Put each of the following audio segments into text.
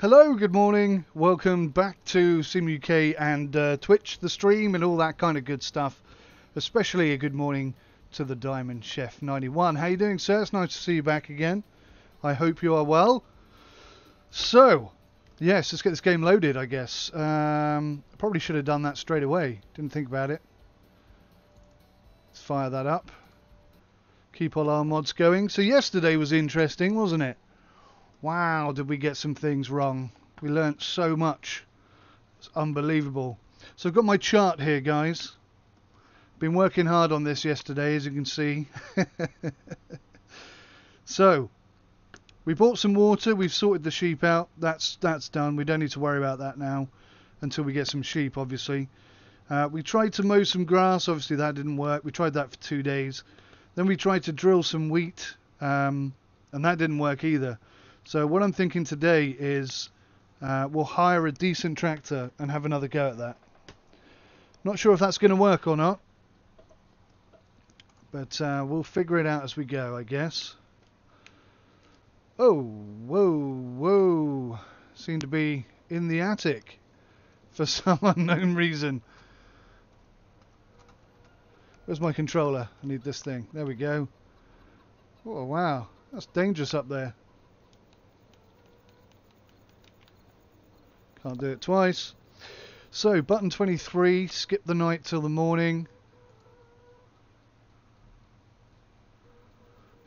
Hello, good morning. Welcome back to SimUK and Twitch, the stream, and all that kind of good stuff. Especially a good morning to the Diamond Chef 91. How you doing, sir? It's nice to see you back again. I hope you are well. So, yes, let's get this game loaded, I guess. Probably should have done that straight away. Didn't think about it. Let's fire that up. Keep all our mods going. So yesterday was interesting, wasn't it? Wow, did we get some things wrong. We learnt so much. It's unbelievable. So I've got my chart here, guys. Been working hard on this yesterday, as you can see. So, we bought some water. We've sorted the sheep out. That's done. We don't need to worry about that now until we get some sheep, obviously. We tried to mow some grass. Obviously, that didn't work. We tried that for 2 days. Then we tried to drill some wheat, and that didn't work either. So what I'm thinking today is we'll hire a decent tractor and have another go at that. Not sure if that's going to work or not, but we'll figure it out as we go, I guess. Oh, whoa. Seem to be in the attic for some unknown reason. Where's my controller? I need this thing. There we go. Oh, wow. That's dangerous up there. Can't do it twice. So, button 23, skip the night till the morning.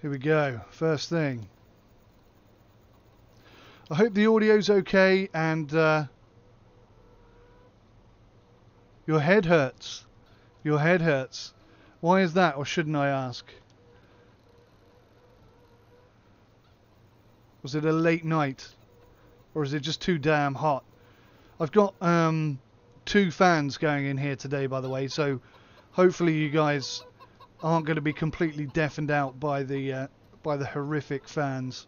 Here we go, first thing. I hope the audio's okay and your head hurts. Your head hurts. Why is that, or shouldn't I ask? Was it a late night? Or is it just too damn hot? I've got 2 fans going in here today, by the way, so hopefully you guys aren't going to be completely deafened out by the horrific fans.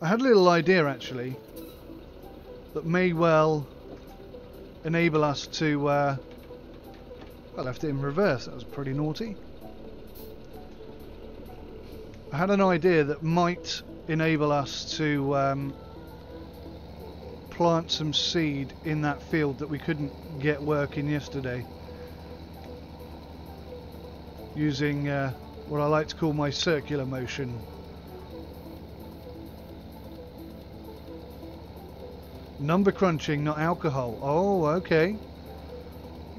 I had a little idea actually that may well enable us to. I left it in reverse. That was pretty naughty. I had an idea that might enable us to plant some seed in that field that we couldn't get working yesterday, using what I like to call my circular motion. Number crunching, not alcohol. Oh, okay.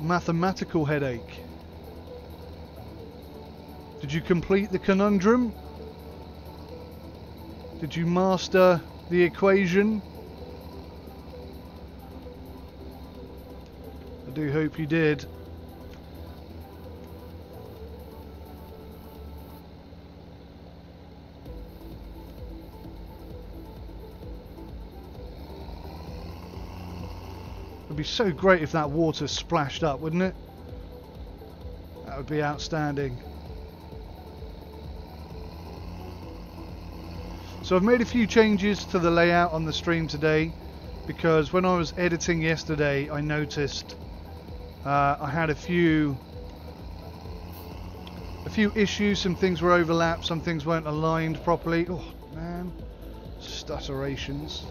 Mathematical headache. Did you complete the conundrum? Did you master the equation? I do hope you did. It'd be so great if that water splashed up, wouldn't it? That would be outstanding. So I've made a few changes to the layout on the stream today, because when I was editing yesterday I noticed I had a few issues. Some things were overlapped, some things weren't aligned properly. Oh man, stutterations.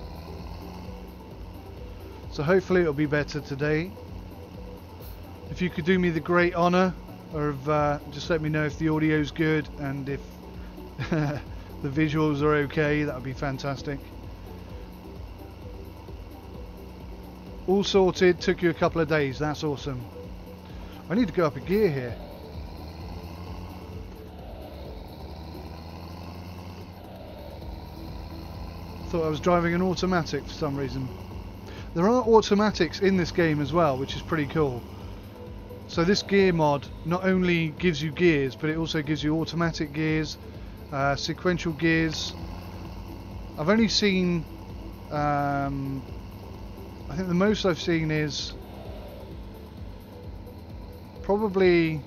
So hopefully it'll be better today. If you could do me the great honour of just let me know if the audio's good and if the visuals are okay, that would be fantastic. All sorted, took you a couple of days, that's awesome. I need to go up a gear here. Thought I was driving an automatic for some reason. There are automatics in this game as well, which is pretty cool. So this gear mod not only gives you gears, but it also gives you automatic gears, sequential gears. I've only seen I think the most I've seen is probably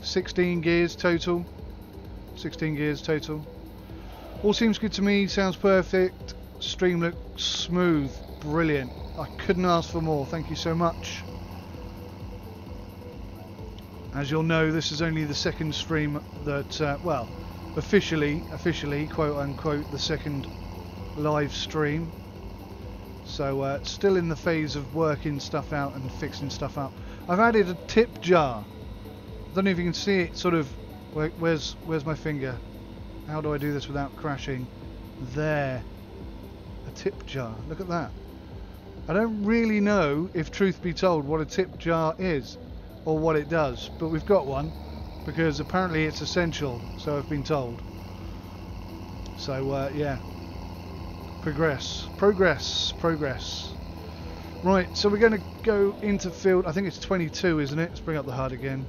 16 gears total. 16 gears total. All seems good to me, sounds perfect. Stream looks smooth, brilliant. I couldn't ask for more, thank you so much. As you'll know, this is only the second stream that, well, officially, quote unquote, the second live stream. So still in the phase of working stuff out and fixing stuff up. I've added a tip jar. I don't know if you can see it, sort of, where's my finger? How do I do this without crashing? There. A tip jar. Look at that. I don't really know, if truth be told, what a tip jar is or what it does, but we've got one because apparently it's essential, so I've been told. So yeah, progress. Right, so we're going to go into field. I think it's 22, isn't it? Let's bring up the HUD again.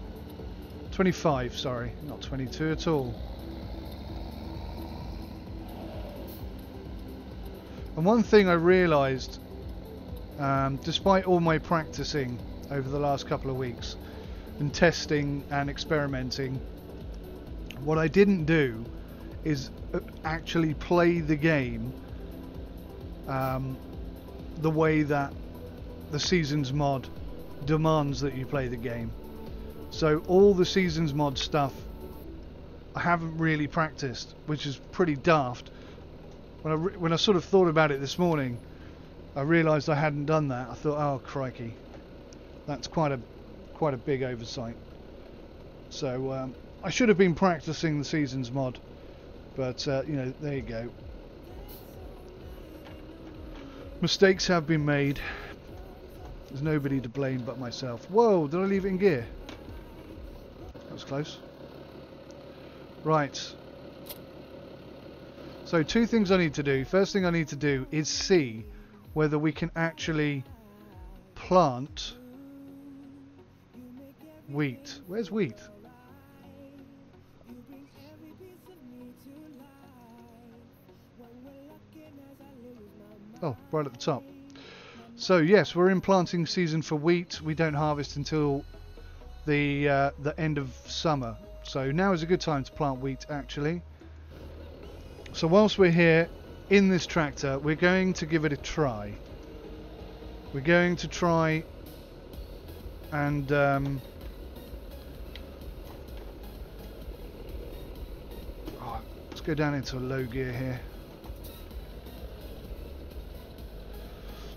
25, sorry, not 22 at all. And one thing I realised, despite all my practicing over the last couple of weeks and testing and experimenting, what I didn't do is actually play the game the way that the Seasons mod demands that you play the game. So all the Seasons mod stuff I haven't really practiced, which is pretty daft. When I sort of thought about it this morning, I realised I hadn't done that. I thought, oh crikey, that's quite a big oversight. So I should have been practicing the Seasons mod, but you know, there you go. Mistakes have been made. There's nobody to blame but myself. Whoa, did I leave it in gear? That was close. Right. So two things I need to do. First thing I need to do is see whether we can actually plant wheat. Where's wheat? Oh, right at the top. So yes, we're in planting season for wheat. We don't harvest until the end of summer. So now is a good time to plant wheat, actually. So whilst we're here in this tractor, we're going to give it a try. We're going to try and let's go down into a low gear here.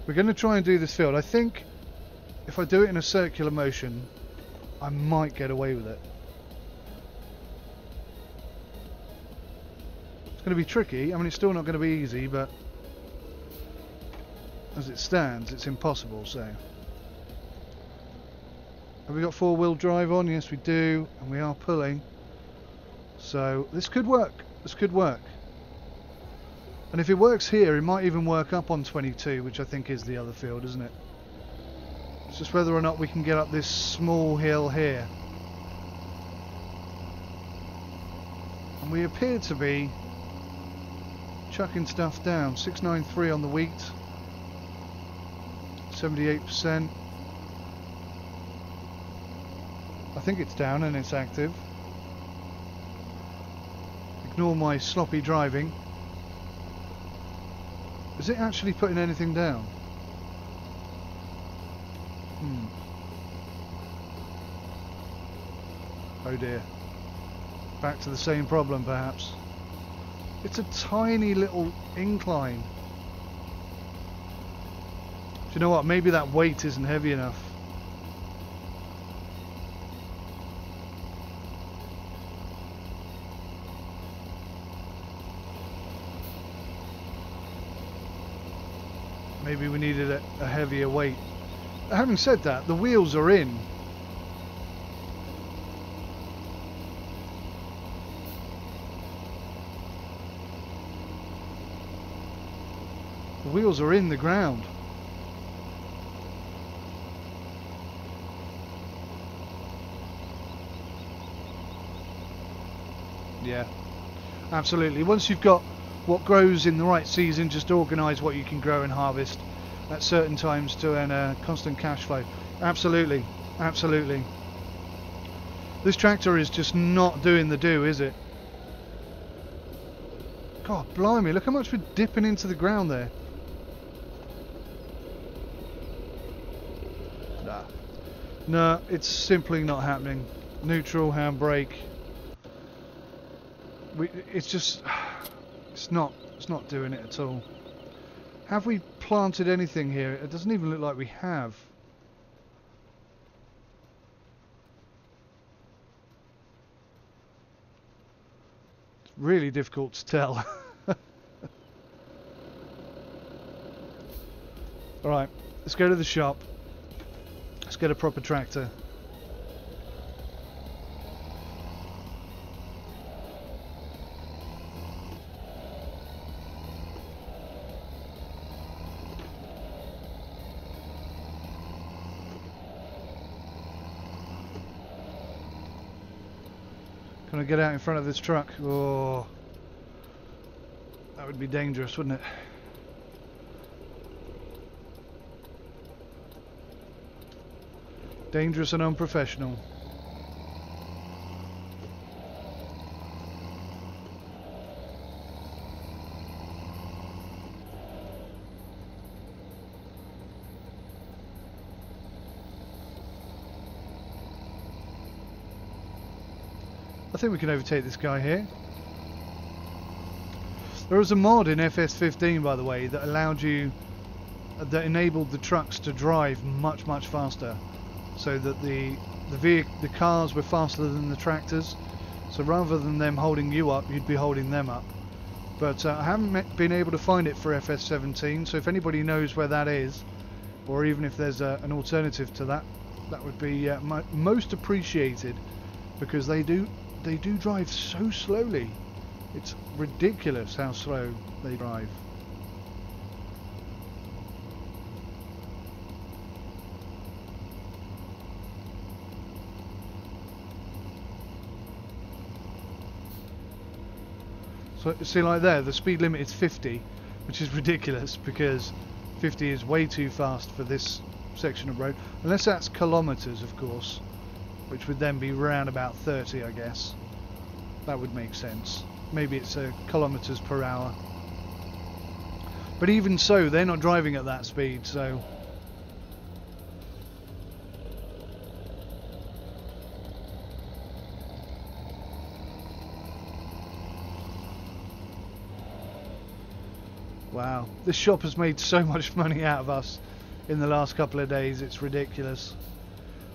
We're going to try and do this field. I think if I do it in a circular motion, I might get away with it. It's going to be tricky. I mean, it's still not going to be easy, but as it stands, it's impossible. So, have we got four-wheel drive on? Yes, we do, and we are pulling. So this could work. This could work. And if it works here, it might even work up on 22, which I think is the other field, isn't it? It's just whether or not we can get up this small hill here. And we appear to be chucking stuff down. 693 on the wheat. 78%. I think it's down and it's active. Ignore my sloppy driving. Is it actually putting anything down? Oh dear. Back to the same problem, perhaps. It's a tiny little incline. Do you know what? Maybe that weight isn't heavy enough. Maybe we needed a heavier weight. Having said that, the wheels are in. The wheels are in the ground. Yeah, absolutely. Once you've got what grows in the right season, just organise what you can grow and harvest at certain times to earn a constant cash flow. Absolutely, absolutely. This tractor is just not doing the do, is it? God blimey, look how much we're dipping into the ground there. Nah, it's simply not happening. Neutral, handbrake. It's just, it's not doing it at all. Have we planted anything here? It doesn't even look like we have. It's really difficult to tell. Alright, let's go to the shop. Let's get a proper tractor. Can I get out in front of this truck? Oh, that would be dangerous, wouldn't it? Dangerous and unprofessional. I think we can overtake this guy here. There was a mod in FS15, by the way, that allowed you, that enabled the trucks to drive much faster, so that the cars were faster than the tractors. So rather than them holding you up, you'd be holding them up. But I haven't been able to find it for FS17. So if anybody knows where that is, or even if there's an alternative to that, that would be most appreciated, because they do drive so slowly. It's ridiculous how slow they drive. So see, like there, the speed limit is 50, which is ridiculous because 50 is way too fast for this section of road, unless that's kilometers, of course, which would then be round about 30, I guess. That would make sense. Maybe it's kilometers per hour. But even so, they're not driving at that speed, so... Wow, this shop has made so much money out of us in the last couple of days, it's ridiculous.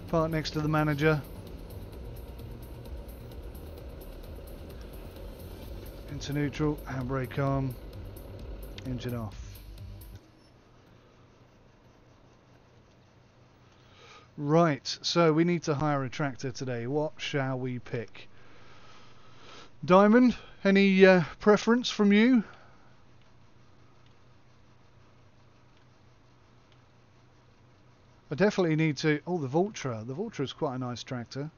Park next to the manager. Into neutral, handbrake on, engine off. Right, so we need to hire a tractor today. What shall we pick? Diamond, any preference from you? I definitely need to... Oh, the Vultra. The Vultra is quite a nice tractor.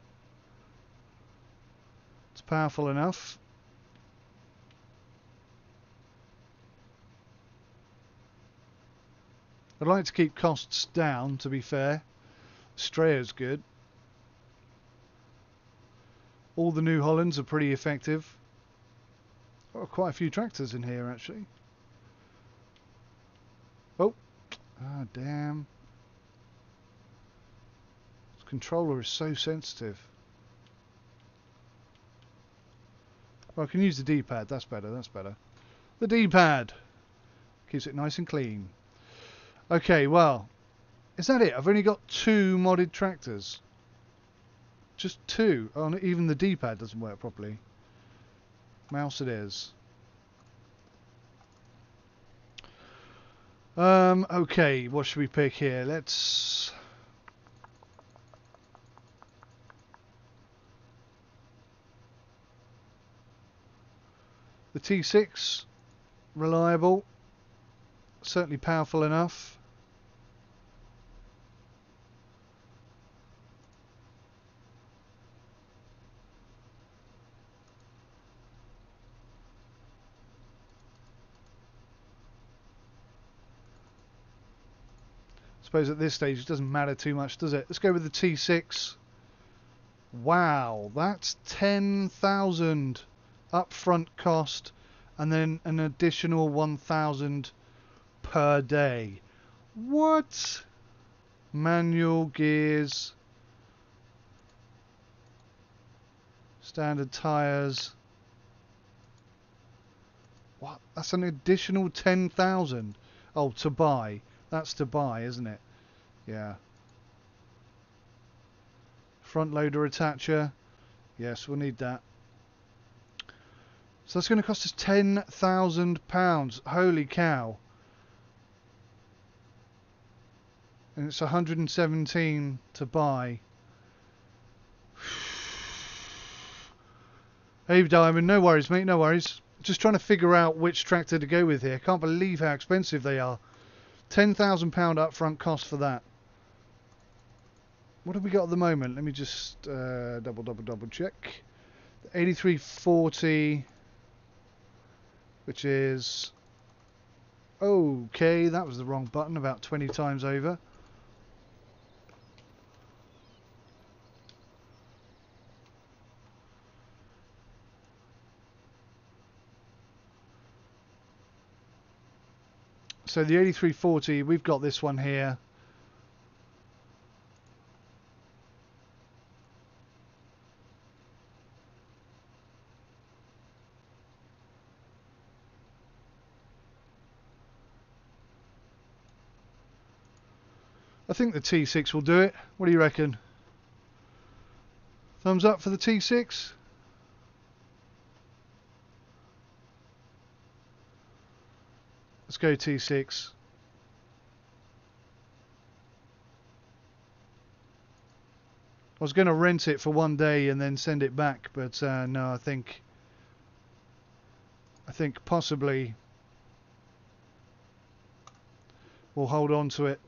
It's powerful enough. I'd like to keep costs down, to be fair. Straya's good. All the New Hollands are pretty effective. Oh, quite a few tractors in here, actually. Oh. Ah, damn. This controller is so sensitive. Well, I can use the D-pad. That's better, that's better. The D-pad keeps it nice and clean. Okay, well, is that it? I've only got 2 modded tractors. Just 2. Oh, even the D-pad doesn't work properly. Mouse it is. Okay, what should we pick here? Let's... The T6, reliable, certainly powerful enough. I suppose at this stage it doesn't matter too much, does it? Let's go with the T6. Wow, that's 10,000 upfront cost and then an additional 1,000 per day. What? Manual gears. Standard tyres. What? That's an additional 10,000. Oh, to buy. That's to buy, isn't it? Yeah. Front loader attacher. Yes, we'll need that. So that's going to cost us £10,000. Holy cow. And it's 117 to buy. Hey Diamond, no worries mate, no worries. Just trying to figure out which tractor to go with here. Can't believe how expensive they are. £10,000 upfront cost for that. What have we got at the moment? Let me just double check. 8340, which is okay. That was the wrong button about 20 times over. So the 8340, we've got this one here. I think the T6 will do it. What do you reckon? Thumbs up for the T6? Let's go T6. I was going to rent it for one day and then send it back, but no, I think possibly we'll hold on to it.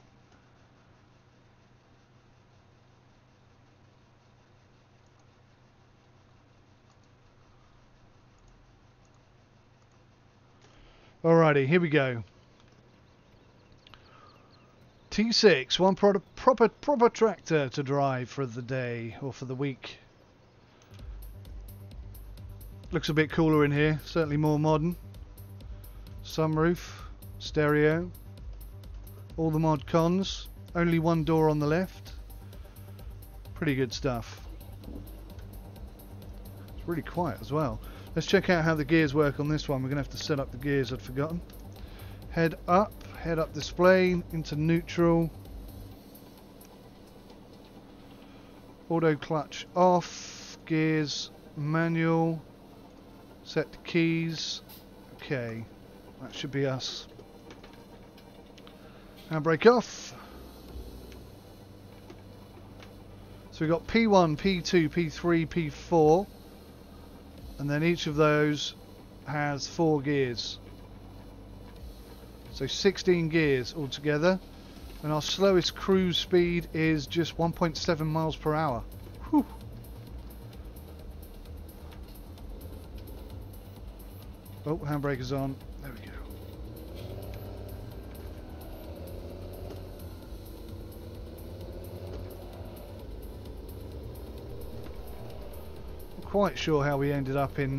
Alrighty, here we go. T6, one proper tractor to drive for the day or for the week. Looks a bit cooler in here, certainly more modern. Sunroof, stereo, all the mod cons, only one door on the left. Pretty good stuff. It's really quiet as well. Let's check out how the gears work on this one. We're going to have to set up the gears, I'd forgotten. Head up display, into neutral. Auto clutch off, gears manual, set the keys. Okay, that should be us. Handbrake off. So we've got P1, P2, P3, P4. And then each of those has 4 gears. So 16 gears altogether. And our slowest cruise speed is just 1.7 miles per hour. Whew. Oh, handbrake is on. There we go. Quite sure how we ended up in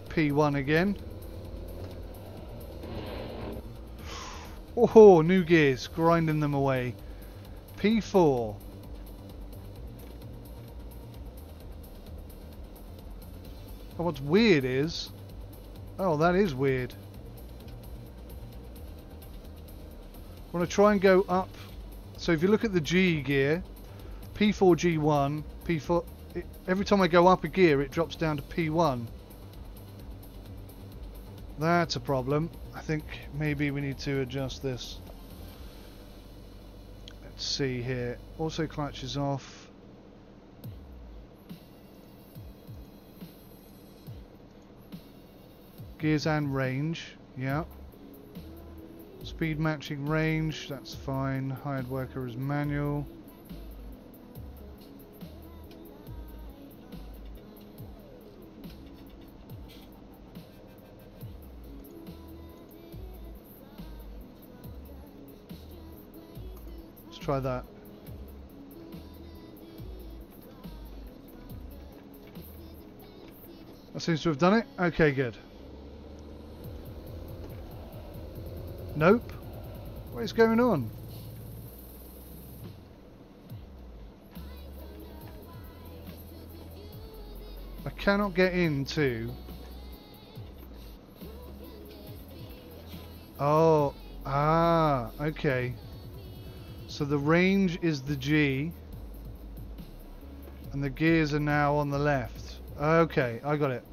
P1 again. Oh, new gears, grinding them away. P4. Oh, what's weird is... Oh, that is weird. I want to try and go up. So if you look at the G gear, P4, G1, P4... Every time I go up a gear, it drops down to P1. That's a problem. I think maybe we need to adjust this. Let's see here. Auto clutch is off. Gears and range. Yeah. Speed matching range. That's fine. Hired worker is manual. Try that. That seems to have done it. Okay, good. Nope. What is going on? cannot get into... Oh, okay. So the range is the G, and the gears are now on the left. Okay, I got it.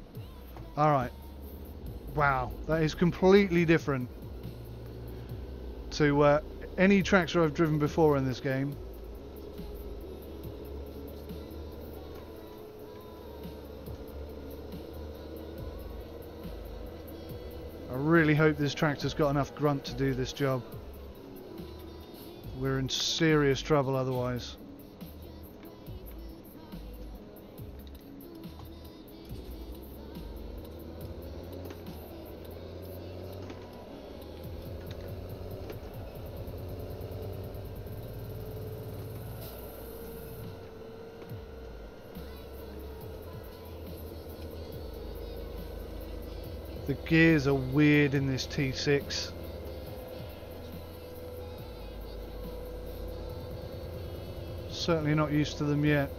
Alright. Wow, that is completely different to any tractor I've driven before in this game. I really hope this tractor's got enough grunt to do this job. We're in serious trouble otherwise. The gears are weird in this T6. Certainly not used to them yet.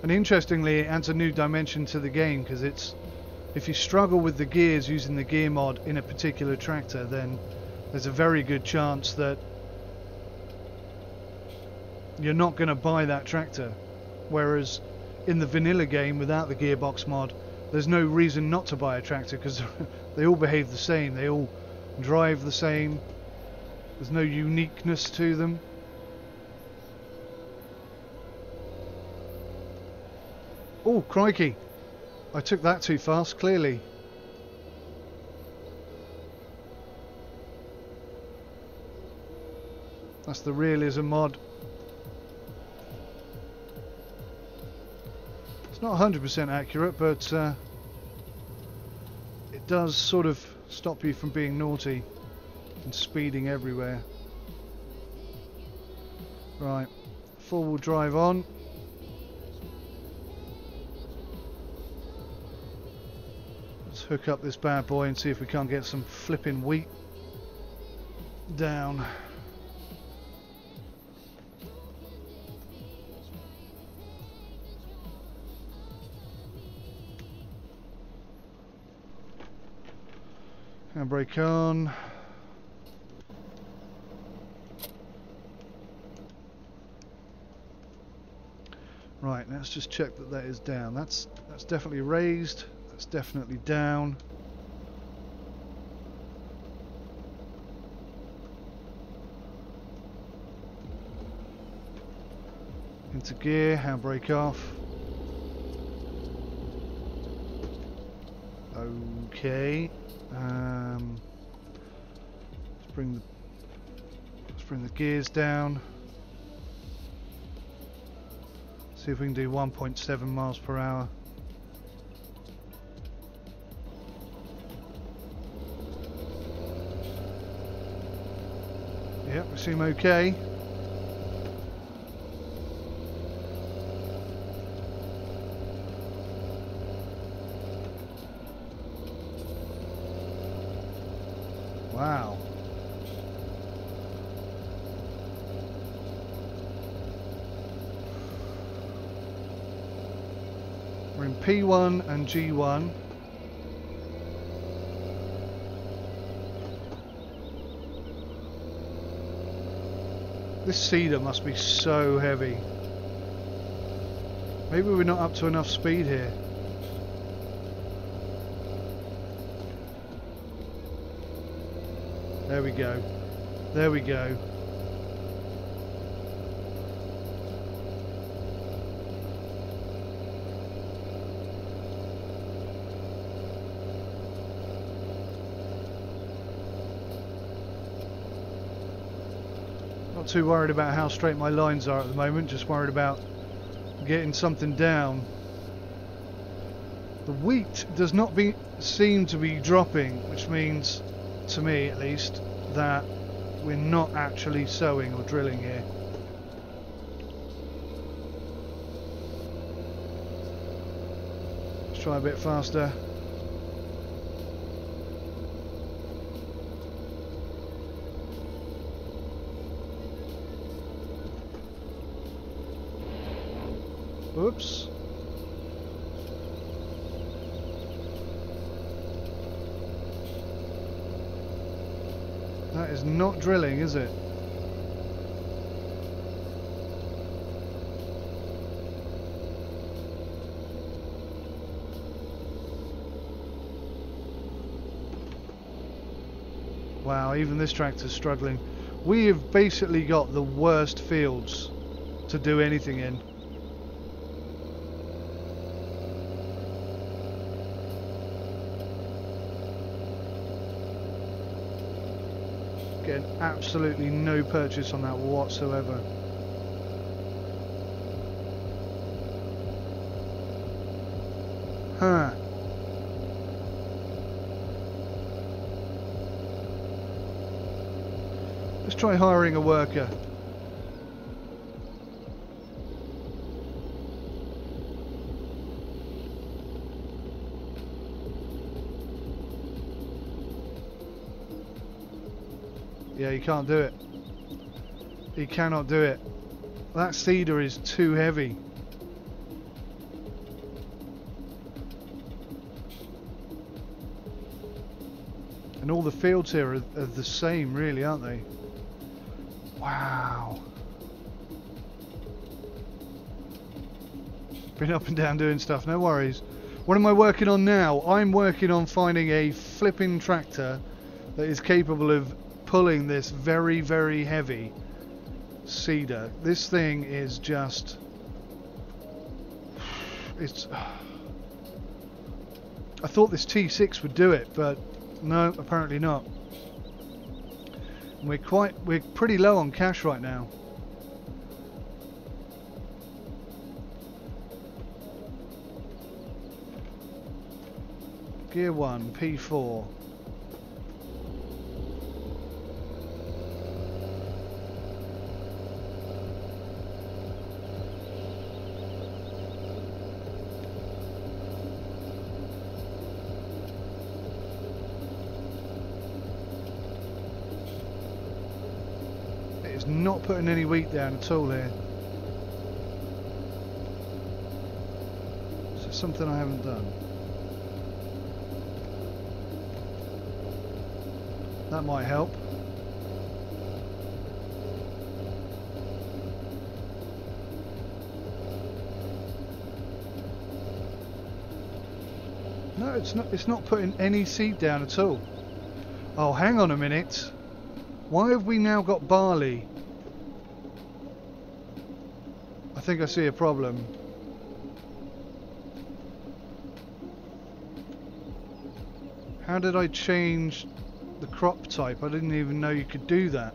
And interestingly, it adds a new dimension to the game, because it's, if you struggle with the gears using the gear mod in a particular tractor, then there's a very good chance that you're not going to buy that tractor. Whereas in the vanilla game without the gearbox mod, there's no reason not to buy a tractor, because they all behave the same, they all drive the same, there's no uniqueness to them. Oh crikey, I took that too fast, clearly. That's the realism mod. It's not 100% accurate, but it does sort of stop you from being naughty and speeding everywhere. Right, four-wheel drive on. Let's hook up this bad boy and see if we can't get some flipping wheat down. Handbrake on. Right, let's just check that that is down. That's definitely raised. That's definitely down. Into gear, handbrake off. Okay. Let's bring the gears down. See if we can do 1.7 miles per hour. Yep, we seem okay. Wow. We're in P1 and G1. This cedar must be so heavy. Maybe we're not up to enough speed here. There we go. There we go. Not too worried about how straight my lines are at the moment, just worried about getting something down. The wheat does not seem to be dropping, which means, to me at least, that we're not actually sowing or drilling here. Let's try a bit faster. Whoops. That is not drilling, is it? Wow, even this tractor's struggling. We have basically got the worst fields to do anything in. Getting absolutely no purchase on that whatsoever. Huh. Let's try hiring a worker. Yeah, you can't do it. You cannot do it. That cedar is too heavy. And all the fields here are the same, really, aren't they? Wow. Been up and down doing stuff, no worries. What am I working on now? I'm working on finding a flipping tractor that is capable of pulling this very, very heavy cedar. This thing is just... it's... I thought this T6 would do it, but no, apparently not. We're pretty low on cash right now. Gear 1, P4. It's not putting any wheat down at all here. So something I haven't done. That might help. No, it's not putting any seed down at all. Oh, hang on a minute. Why have we now got barley? I think I see a problem. How did I change the crop type? I didn't even know you could do that.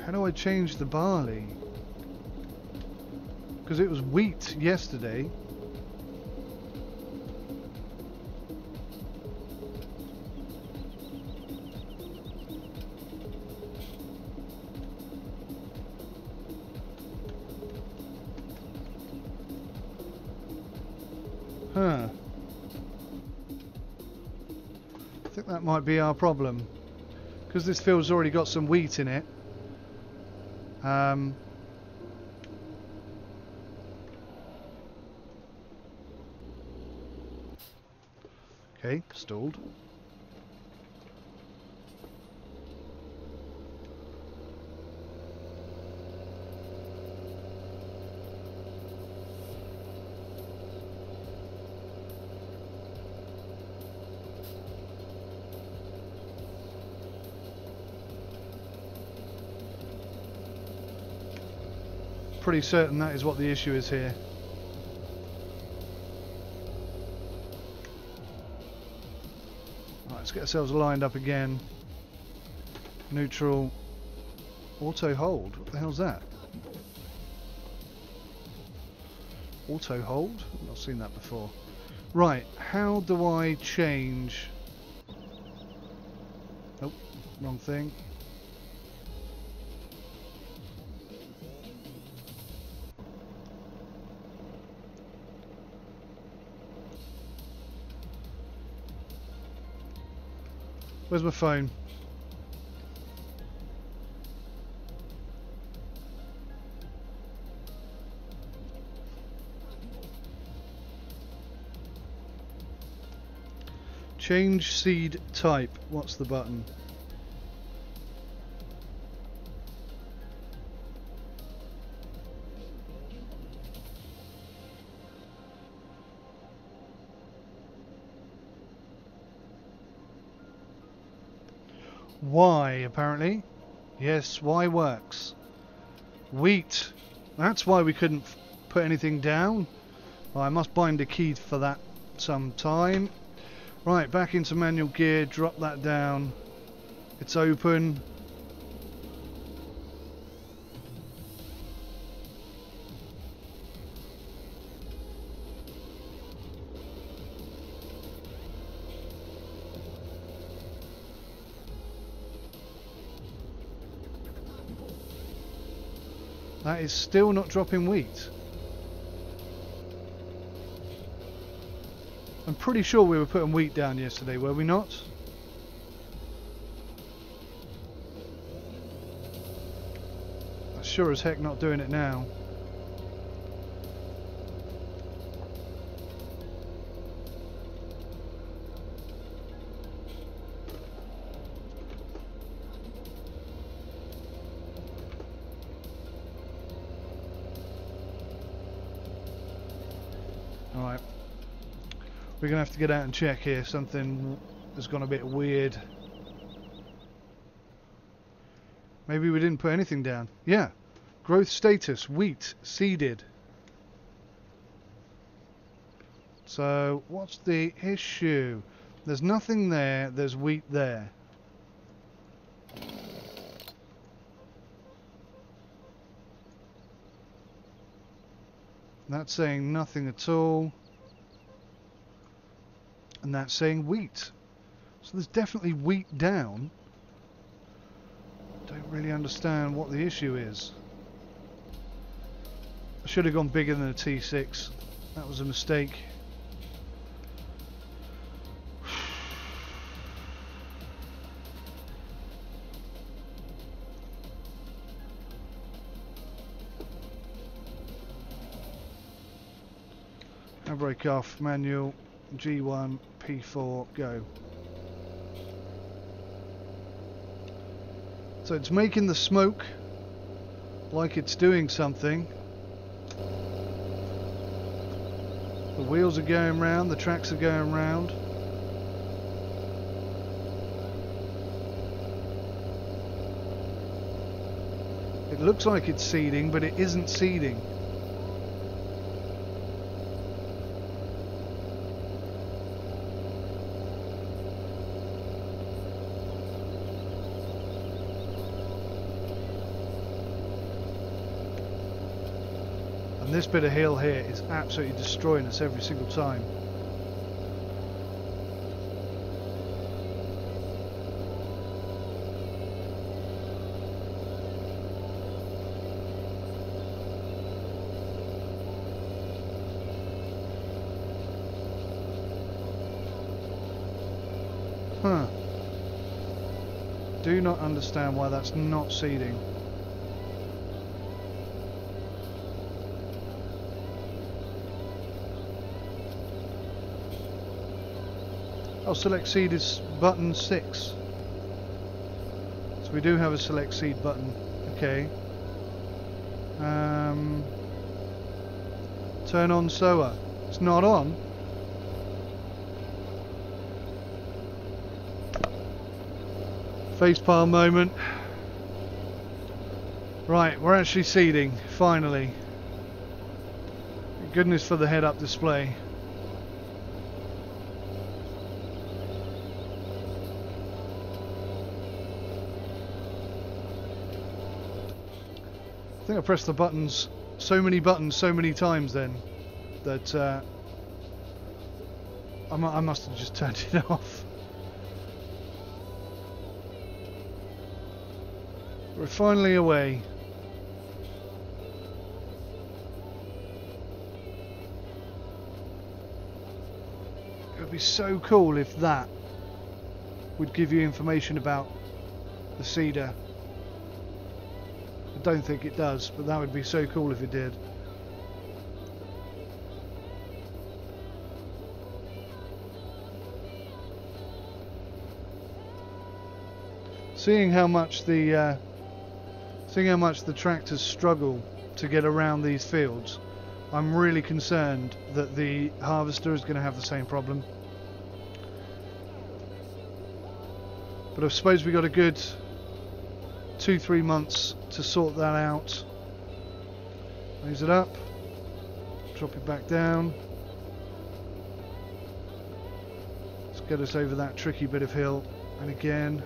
How do I change the barley? Because it was wheat yesterday. Huh. I think that might be our problem. Because this field's already got some wheat in it. Okay, stalled. Pretty certain that is what the issue is here. Right, let's get ourselves lined up again. Neutral. Auto hold. What the hell's that? Auto hold? I've not seen that before. Right, how do I change... Nope, wrong thing. Where's my phone? Change seed type. What's the button? Y, apparently. Yes, Y works. Wheat. That's why we couldn't put anything down. Well, I must bind a key for that sometime. Right, back into manual gear, drop that down. It's open. That is still not dropping wheat. I'm pretty sure we were putting wheat down yesterday, were we not? I'm sure as heck not doing it now. Alright. We're going to have to get out and check here. Something has gone a bit weird. Maybe we didn't put anything down. Yeah. Growth status. Wheat. Seeded. So, what's the issue? There's nothing there. There's wheat there. That's saying nothing at all. And that's saying wheat. So there's definitely wheat down. Don't really understand what the issue is. I should have gone bigger than a T6. That was a mistake. Handbrake off, manual, G1, P4, go. So it's making the smoke like it's doing something. The wheels are going round, the tracks are going round. It looks like it's seeding, but it isn't seeding. This bit of hill here is absolutely destroying us every single time. Huh. Do not understand why that's not seeding. Oh, select seed is button 6. So we do have a select seed button. Okay. Turn on sower. It's not on. Facepalm moment. Right, we're actually seeding, finally. Thank goodness for the head-up display. I think I pressed the buttons, so many times then, that I must have just turned it off. We're finally away. It would be so cool if that would give you information about the seeder. I don't think it does, but that would be so cool if it did. Seeing how much the tractors struggle to get around these fields, I'm really concerned that the harvester is going to have the same problem. But I suppose we got a good 2-3 months to sort that out. Raise it up, drop it back down. Let's get us over that tricky bit of hill, and again.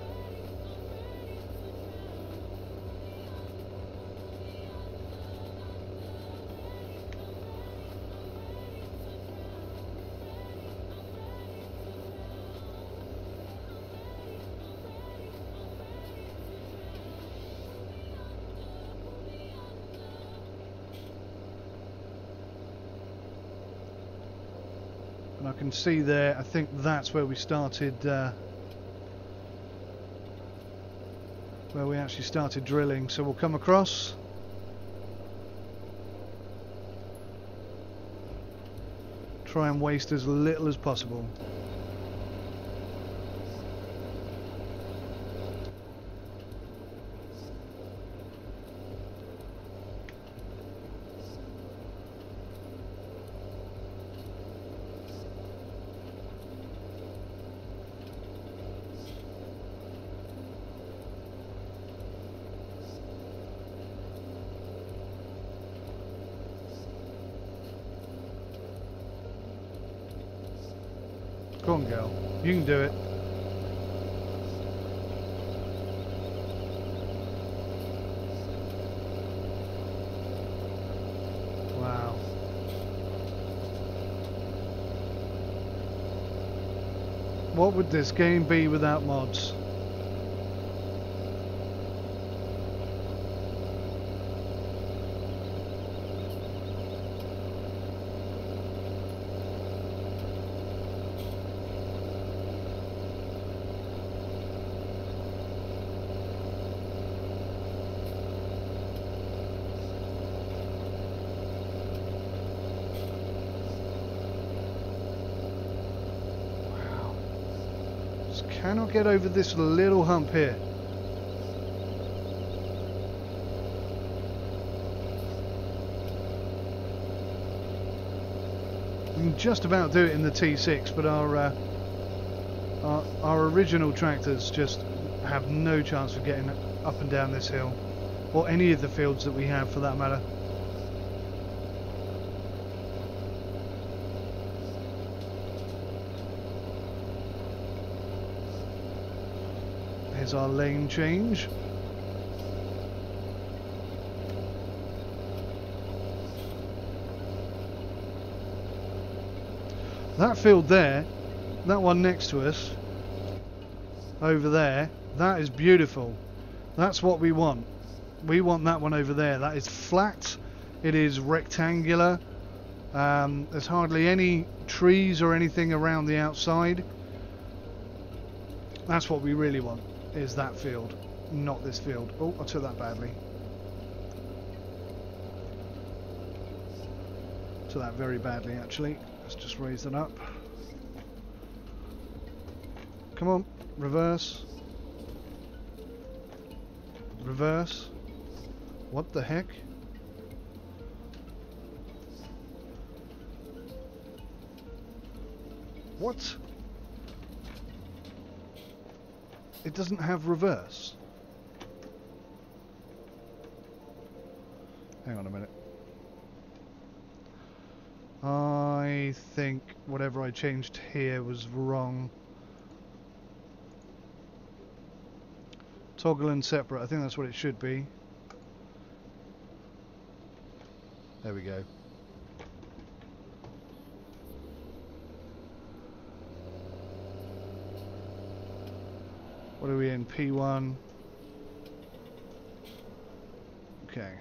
And I can see there, I think that's where we started, where we actually started drilling. So we'll come across. Try and waste as little as possible. Go on, girl. You can do it. Wow. What would this game be without mods? Cannot get over this little hump here. We can just about do it in the T6, but our original tractors just have no chance of getting up and down this hill, or any of the fields that we have for that matter. Here's our lane change. That field there, that one next to us, over there, that is beautiful. That's what we want. We want that one over there. That is flat. It is rectangular. There's hardly any trees or anything around the outside. That's what we really want, is that field, not this field. Oh, I took that badly. Took that very badly, actually. Let's just raise that up. Come on, reverse. Reverse. What the heck? What? It doesn't have reverse. Hang on a minute. I think whatever I changed here was wrong. Toggle and separate. I think that's what it should be. There we go. What are we in? P1. Okay.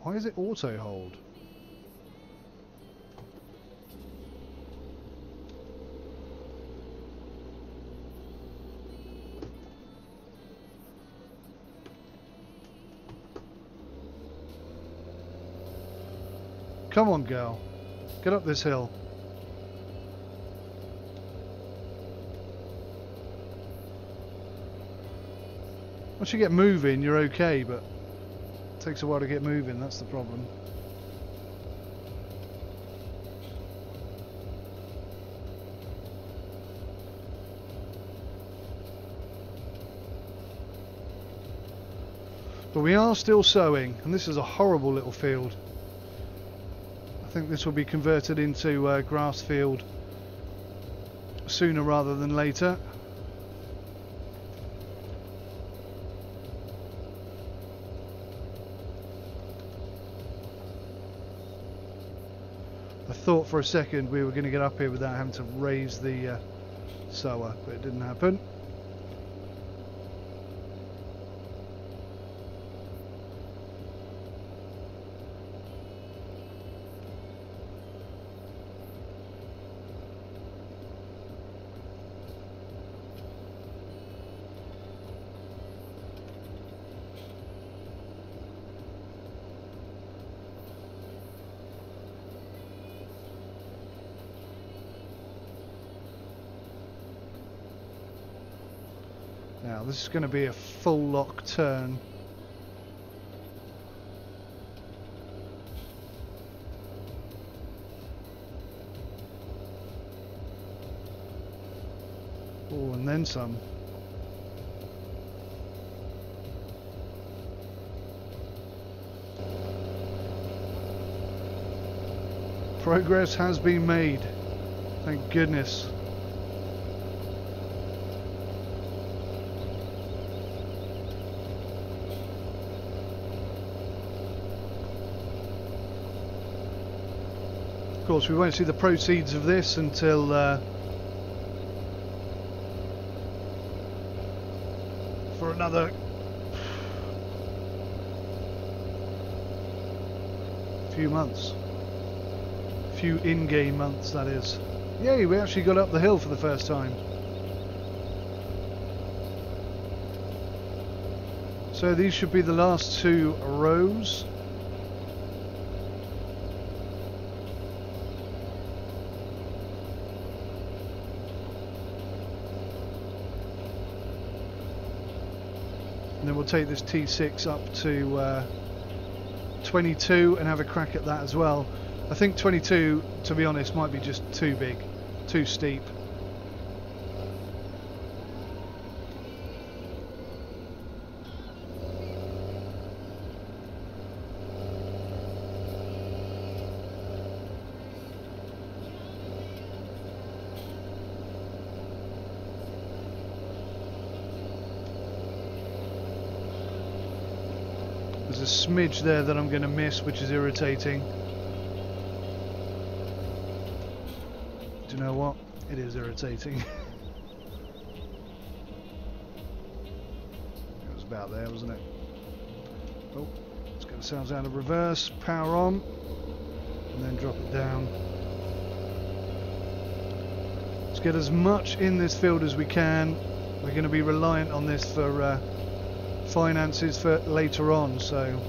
Why is it auto hold? Come on, girl. Get up this hill. Once you get moving, you're okay, but it takes a while to get moving. That's the problem. But we are still sowing, and this is a horrible little field. I think this will be converted into grass field sooner rather than later. I thought for a second we were going to get up here without having to raise the sower, but it didn't happen. Now this is going to be a full lock turn. Oh, and then some. Progress has been made. Thank goodness. Of course, we won't see the proceeds of this until for another few months, few in-game months, that is. Yay, we actually got up the hill for the first time. So these should be the last two rows. And then we'll take this T6 up to 22 and have a crack at that as well. I think 22, to be honest, might be just too big, too steep. There's a smidge there that I'm going to miss, which is irritating. Do you know what? It is irritating. It was about there, wasn't it? Oh, let's get ourselves out of reverse, power on, and then drop it down. Let's get as much in this field as we can. We're going to be reliant on this for finances for later on, so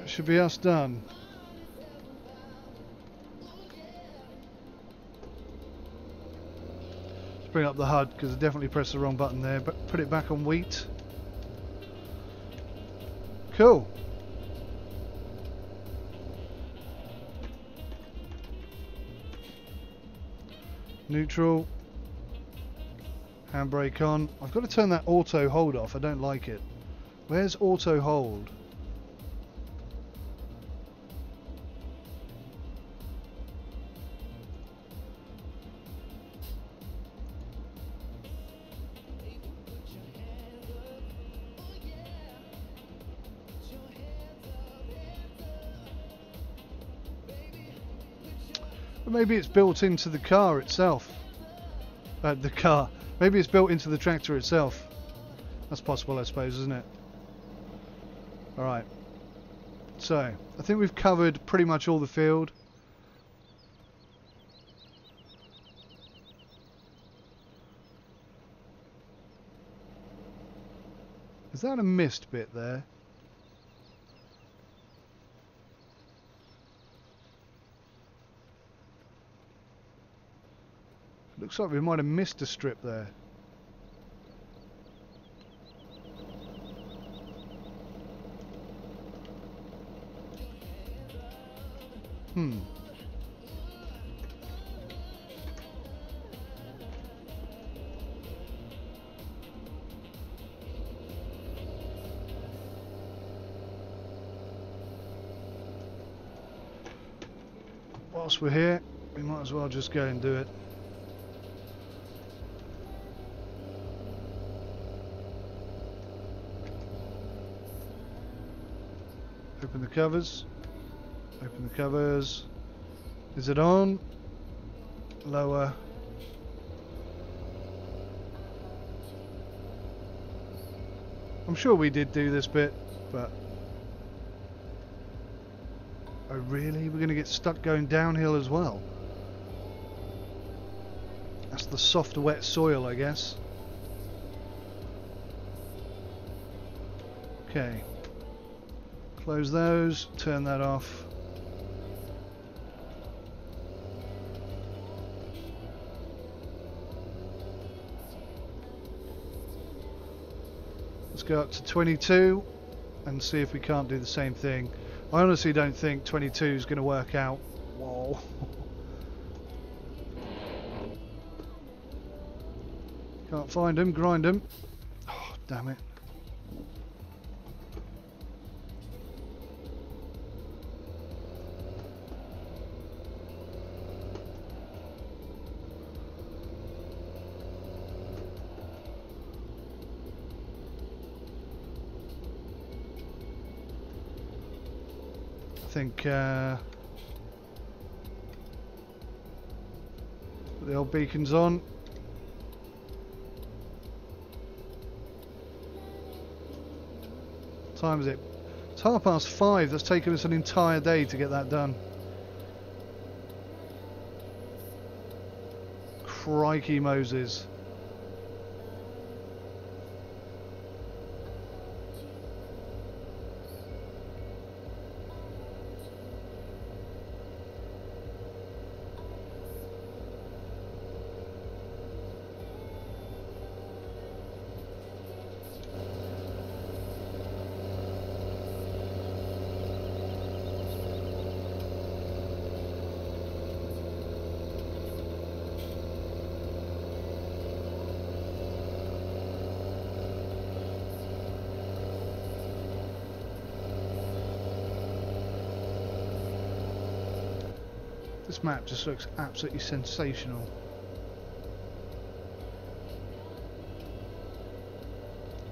that should be us done. Let's bring up the HUD because I definitely pressed the wrong button there, but put it back on wheat. Cool. Neutral. Handbrake on. I've got to turn that auto hold off. I don't like it. Where's auto hold? But maybe it's built into the car itself. The car. Maybe it's built into the tractor itself. That's possible, I suppose, isn't it? Alright. So, I think we've covered pretty much all the field. Is that a missed bit there? Looks like we might have missed a strip there. Whilst we're here, we might as well just go and do it. Open the covers. Open the covers. Is it on? Lower. I'm sure we did do this bit, but... Oh really? We're going to get stuck going downhill as well? That's the soft, wet soil, I guess. Okay. Close those, turn that off. Let's go up to 22 and see if we can't do the same thing. I honestly don't think 22 is going to work out. Whoa. Can't find them, grind them. Oh, damn it. I think put the old beacons on. What time is it? It's 5:30. That's taken us an entire day to get that done. Crikey Moses. This map just looks absolutely sensational.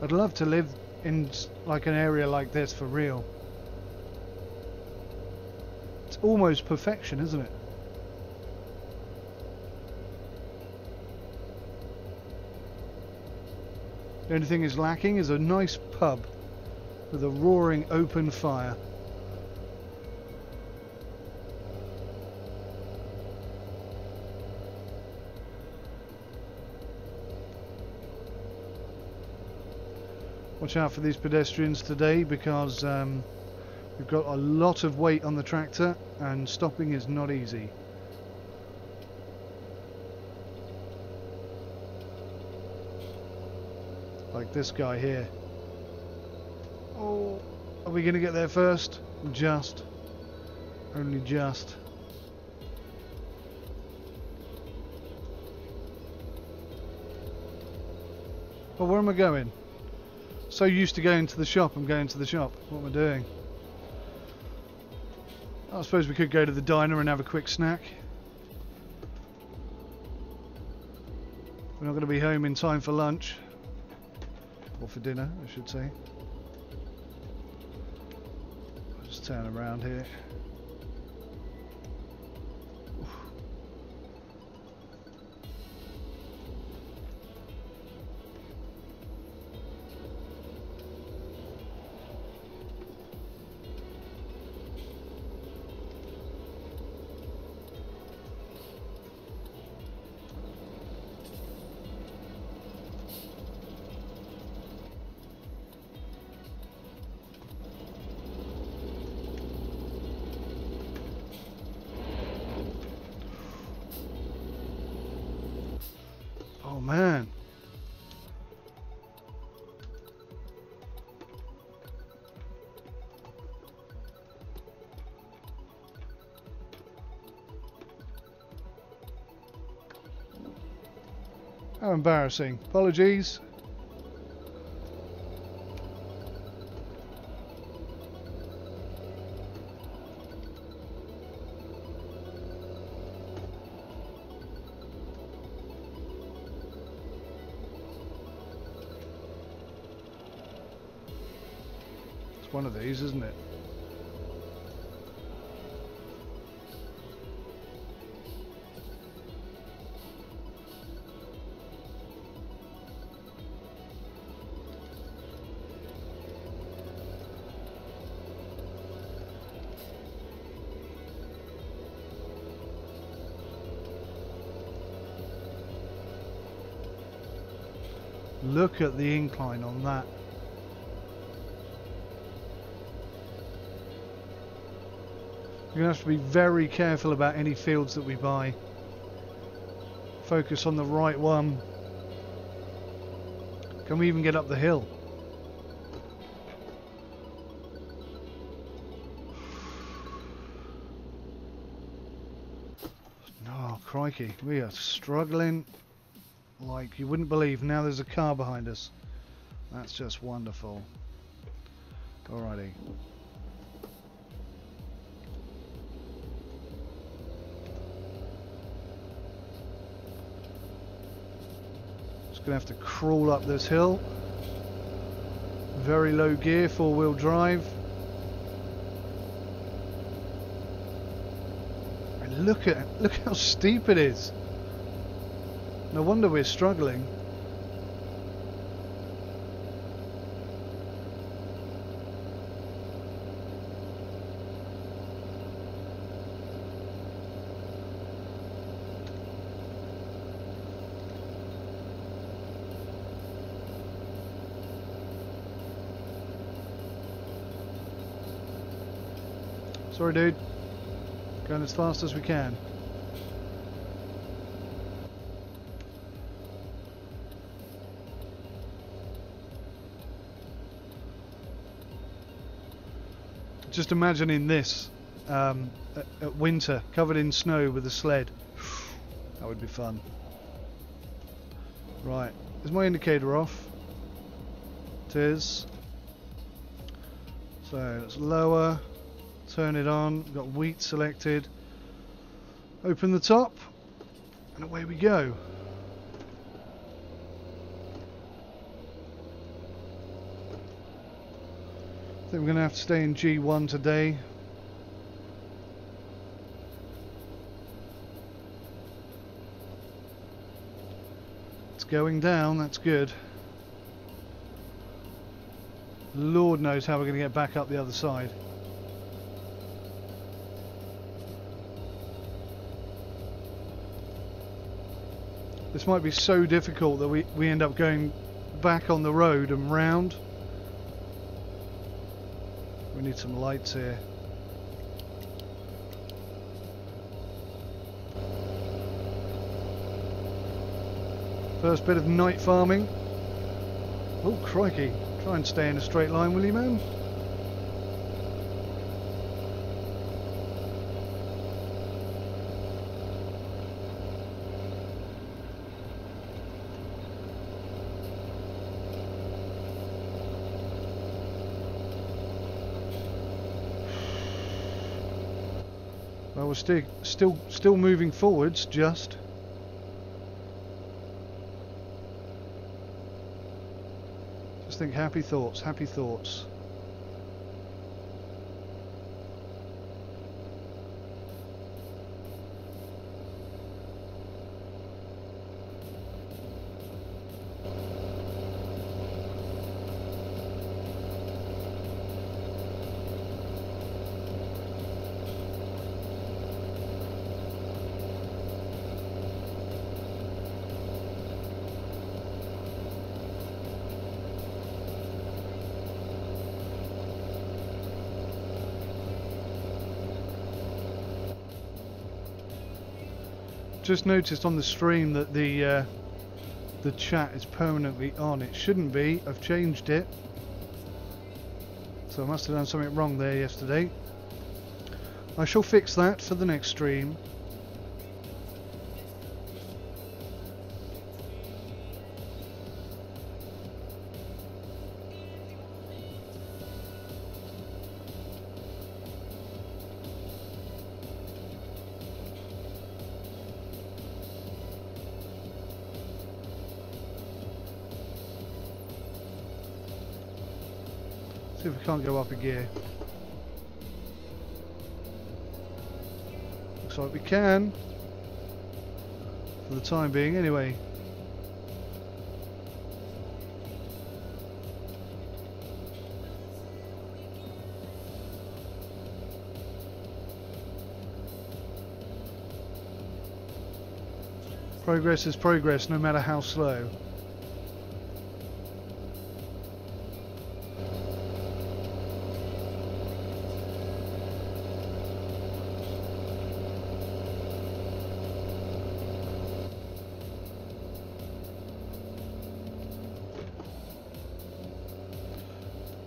I'd love to live in like an area like this for real. It's almost perfection, isn't it? The only thing is lacking is a nice pub with a roaring open fire. Watch out for these pedestrians today because we've got a lot of weight on the tractor and stopping is not easy. Like this guy here. Oh, are we going to get there first? Just. Only just. Oh, where am I going? So used to going to the shop, I'm going to the shop. What am I doing? I suppose we could go to the diner and have a quick snack. We're not going to be home in time for lunch. Or for dinner, I should say. I'll just turn around here. Oh man. How embarrassing. Apologies. One of these, isn't it? Look at the incline on that. We're going to have to be very careful about any fields that we buy. Focus on the right one. Can we even get up the hill? Oh, crikey. We are struggling like you wouldn't believe. Now there's a car behind us. That's just wonderful. Alrighty. Gonna have to crawl up this hill. Very low gear, four-wheel drive. And look how steep it is. No wonder we're struggling. Sorry, dude. Going as fast as we can. Just imagining this at winter, covered in snow with a sled. That would be fun. Right, is my indicator off? It is. So let's lower. Turn it on. We've got wheat selected. Open the top, and away we go. I think we're going to have to stay in G1 today. It's going down, that's good. Lord knows how we're going to get back up the other side. This might be so difficult that we end up going back on the road and round. We need some lights here. First bit of night farming. Oh crikey, try and stay in a straight line, will you, man? Well, we're still moving forwards. Just think happy thoughts, happy thoughts. Just noticed on the stream that the chat is permanently on. It shouldn't be. I've changed it, so I must have done something wrong there yesterday. I shall fix that for the next stream. See if we can't go up a gear. Looks like we can. For the time being, anyway. Progress is progress, no matter how slow.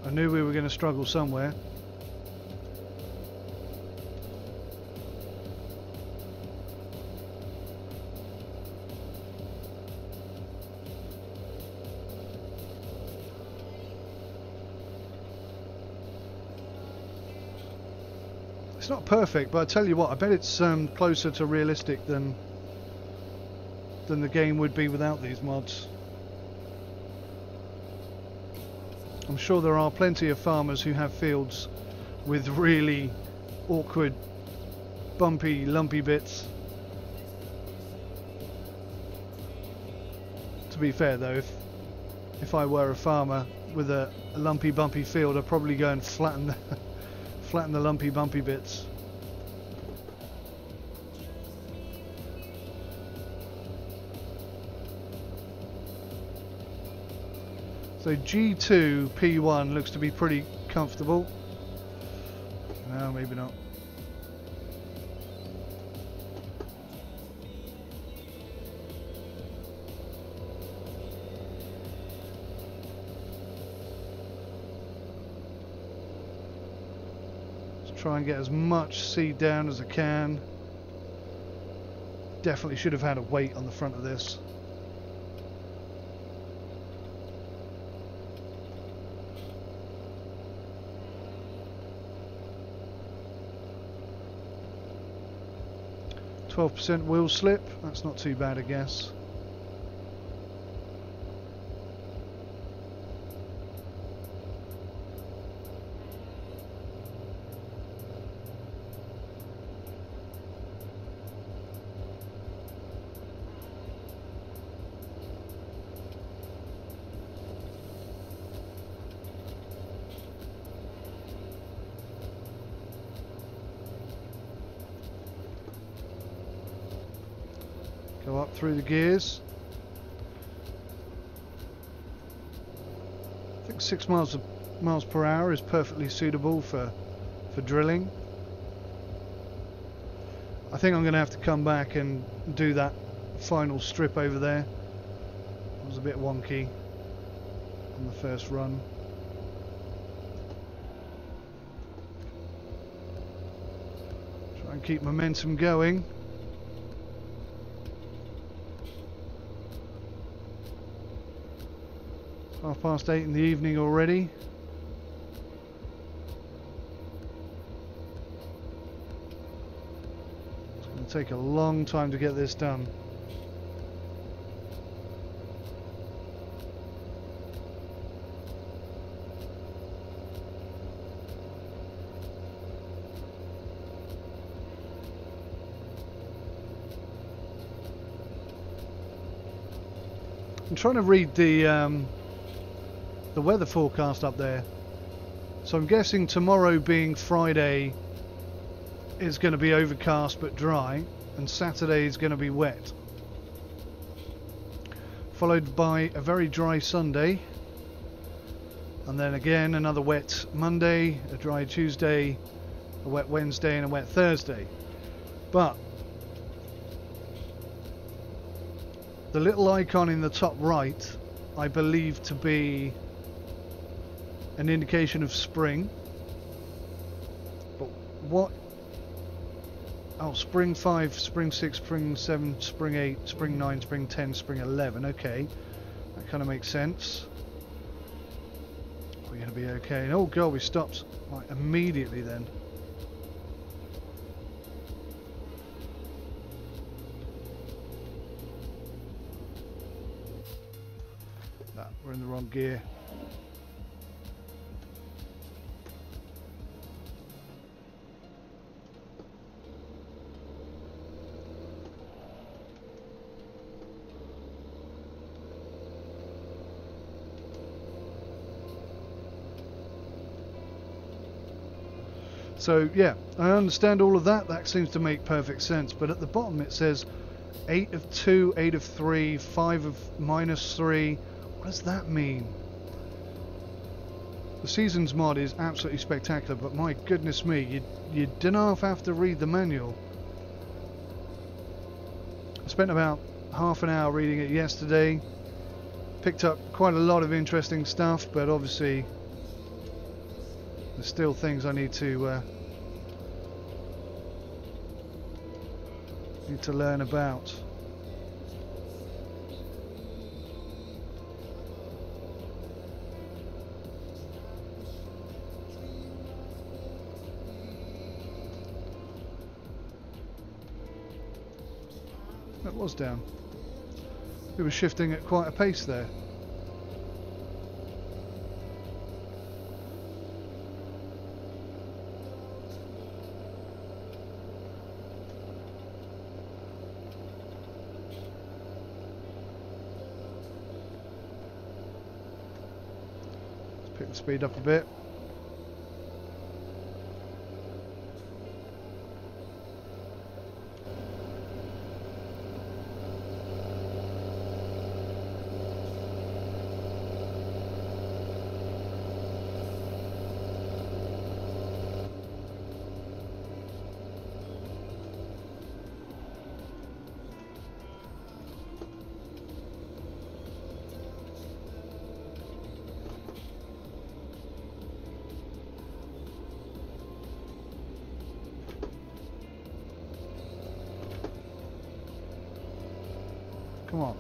I knew we were going to struggle somewhere. It's not perfect, but I tell you what, I bet it's closer to realistic than the game would be without these mods. I'm sure there are plenty of farmers who have fields with really awkward, bumpy, lumpy bits. To be fair though, if I were a farmer with a lumpy, bumpy field, I'd probably go and flatten the lumpy, bumpy bits. So G2 P1 looks to be pretty comfortable. No, maybe not. Let's try and get as much seed down as I can. Definitely should have had a weight on the front of this. %, wheel slip, that's not too bad, I guess. Go up through the gears. I think 6 miles per hour is perfectly suitable for drilling. I think I'm going to have to come back and do that final strip over there. It was a bit wonky on the first run. Try and keep momentum going. It's 8:30 in the evening already. to take a long time to get this done. I'm trying to read the weather forecast up there. So I'm guessing tomorrow, being Friday, is going to be overcast but dry, and Saturday is going to be wet, followed by a very dry Sunday, and then again another wet Monday, a dry Tuesday, a wet Wednesday, and a wet Thursday. But the little icon in the top right, I believe to be an indication of spring. But what? Oh, spring 5, spring 6, spring 7, spring 8, spring 9, spring 10, spring 11. Okay, that kind of makes sense. We're going to be okay. And oh god, we stopped like immediately then. We're in the wrong gear. So yeah, I understand all of that. That seems to make perfect sense. But at the bottom it says 8 of 2, 8 of 3, 5 of -3. What does that mean? The Seasons mod is absolutely spectacular, but my goodness me, you don't have to read the manual. I spent about half an hour reading it yesterday. Picked up quite a lot of interesting stuff, but obviously there's still things I need to learn about. That was down. It was shifting at quite a pace there. Let's pick the speed up a bit. Come on.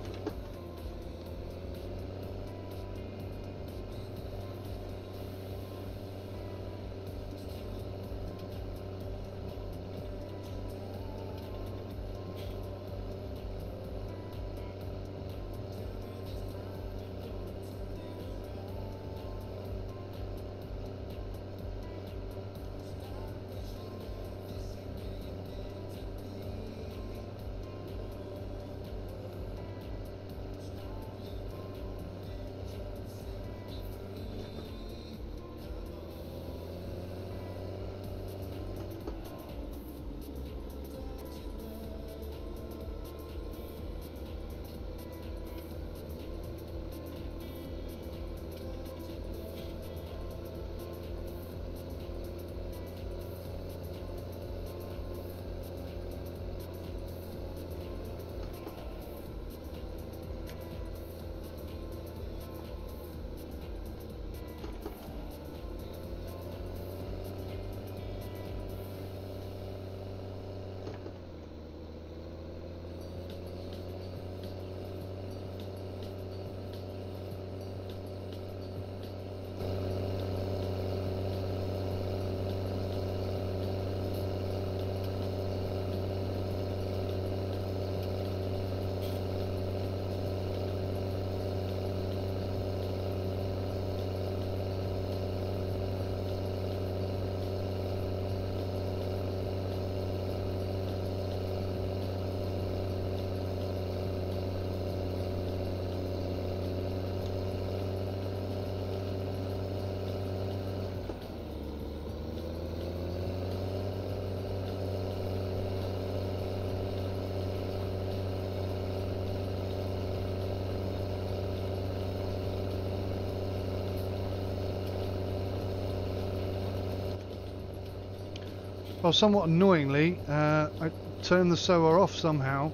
Well, somewhat annoyingly, I turned the sower off somehow.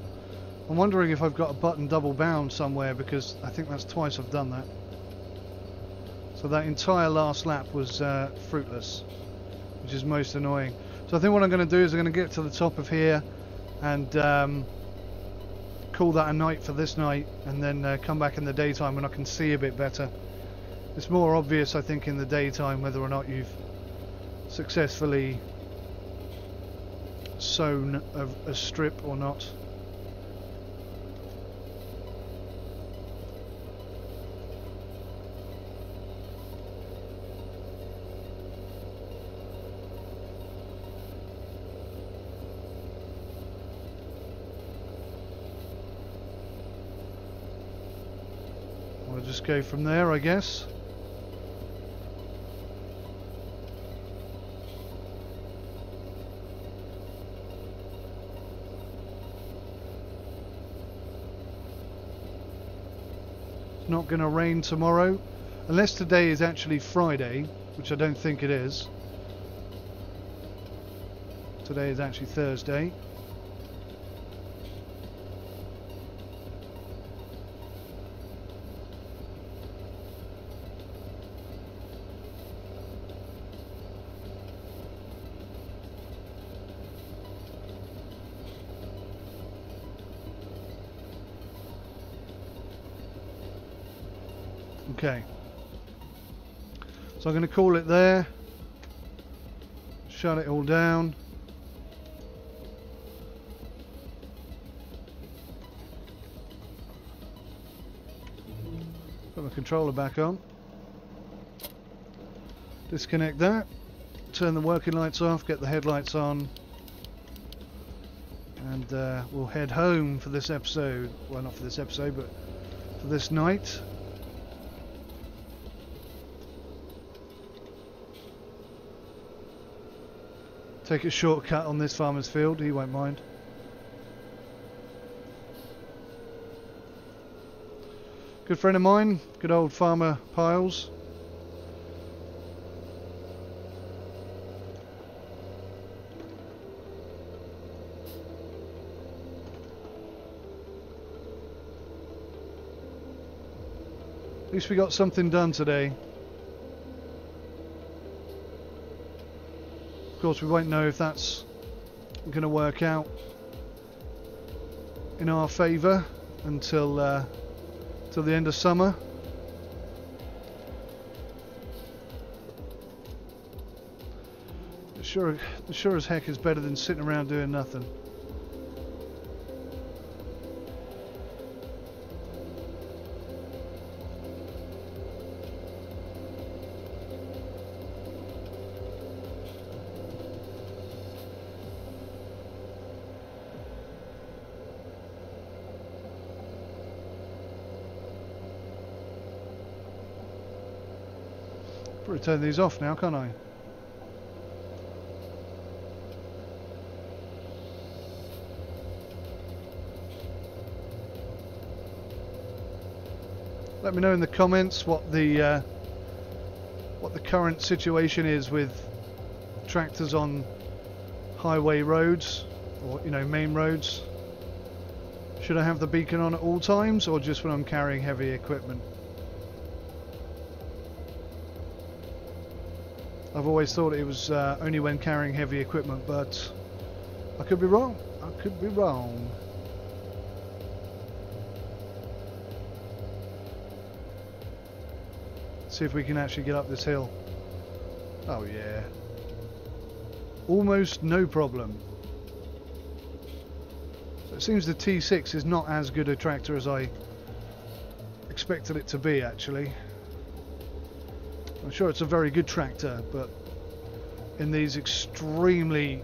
I'm wondering if I've got a button double bound somewhere, because I think that's twice I've done that. So that entire last lap was fruitless, which is most annoying. So I think what I'm going to do is I'm going to get to the top of here and call that a night for this night, and then come back in the daytime when I can see a bit better. It's more obvious, I think, in the daytime whether or not you've successfully sown a strip or not. We'll just go from there, I guess. It's not going to rain tomorrow, unless today is actually Friday, which I don't think it is. Today is actually Thursday. Okay, so I'm going to call it there, shut it all down. Put my controller back on, disconnect that, turn the working lights off, get the headlights on, and we'll head home for this episode. Well, not for this episode, but for this night. Take a shortcut on this farmer's field, he won't mind. Good friend of mine, good old farmer Piles. At least we got something done today. Of course, we won't know if that's going to work out in our favour until till the end of summer. Sure as heck is better than sitting around doing nothing. Probably turn these off now, can't I? Let me know in the comments what the current situation is with tractors on highway roads, or main roads. Should I have the beacon on at all times, or just when I'm carrying heavy equipment? I've always thought it was only when carrying heavy equipment, but I could be wrong. I could be wrong. See if we can actually get up this hill. Oh yeah. Almost no problem. So it seems the T6 is not as good a tractor as I expected it to be, actually. I'm sure it's a very good tractor, but in these extremely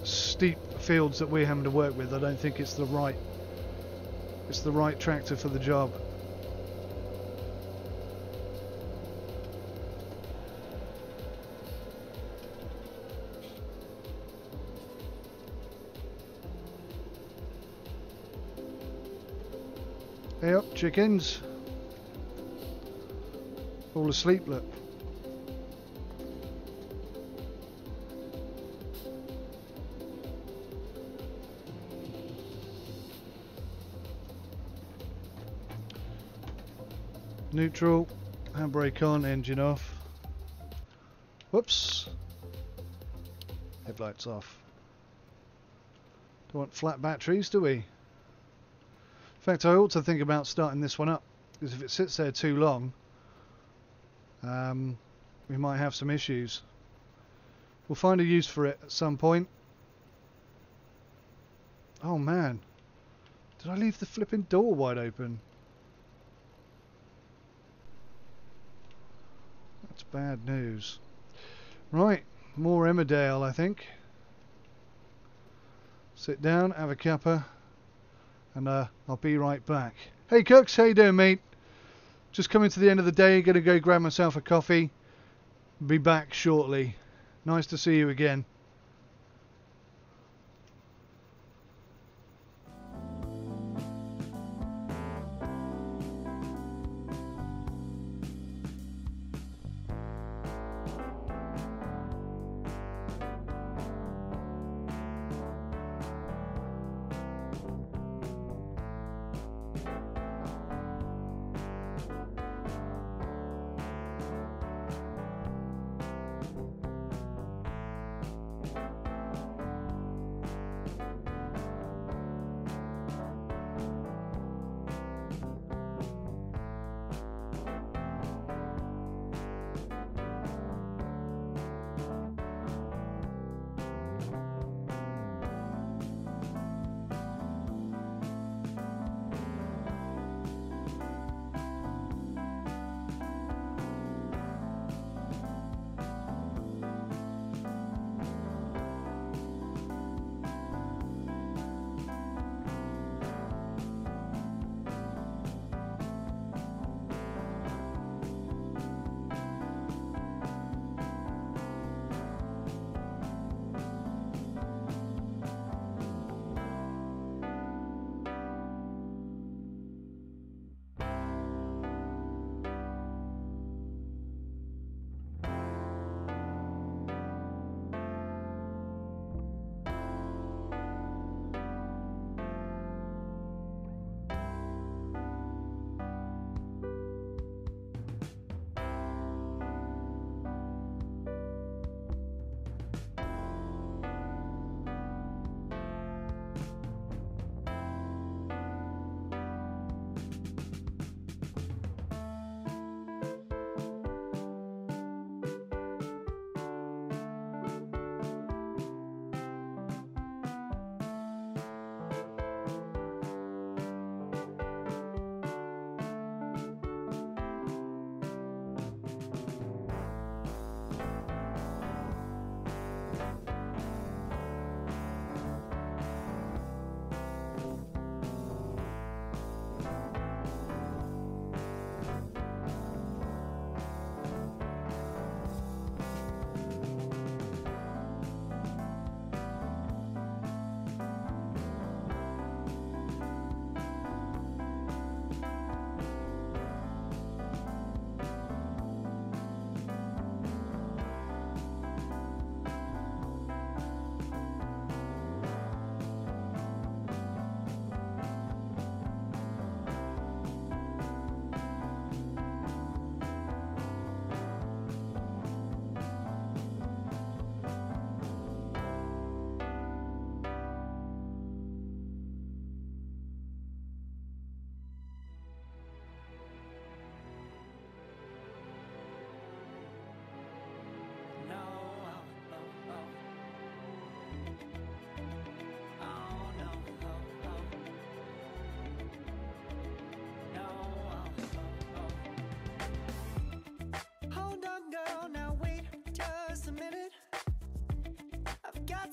steep fields that we're having to work with, I don't think it's the right tractor for the job. Hey up, chickens. All asleep, look. Neutral. Handbrake on, engine off. Whoops. Headlights off. Don't want flat batteries, do we? In fact, I ought to think about starting this one up, because if it sits there too long, we might have some issues. We'll find a use for it at some point. Oh man, did I leave the flipping door wide open? That's bad news. Right, more Emmerdale, I think. Sit down, have a cuppa, and I'll be right back. Hey Cooks, how you doing, mate? Just coming to the end of the day, gonna go grab myself a coffee. Be back shortly. Nice to see you again.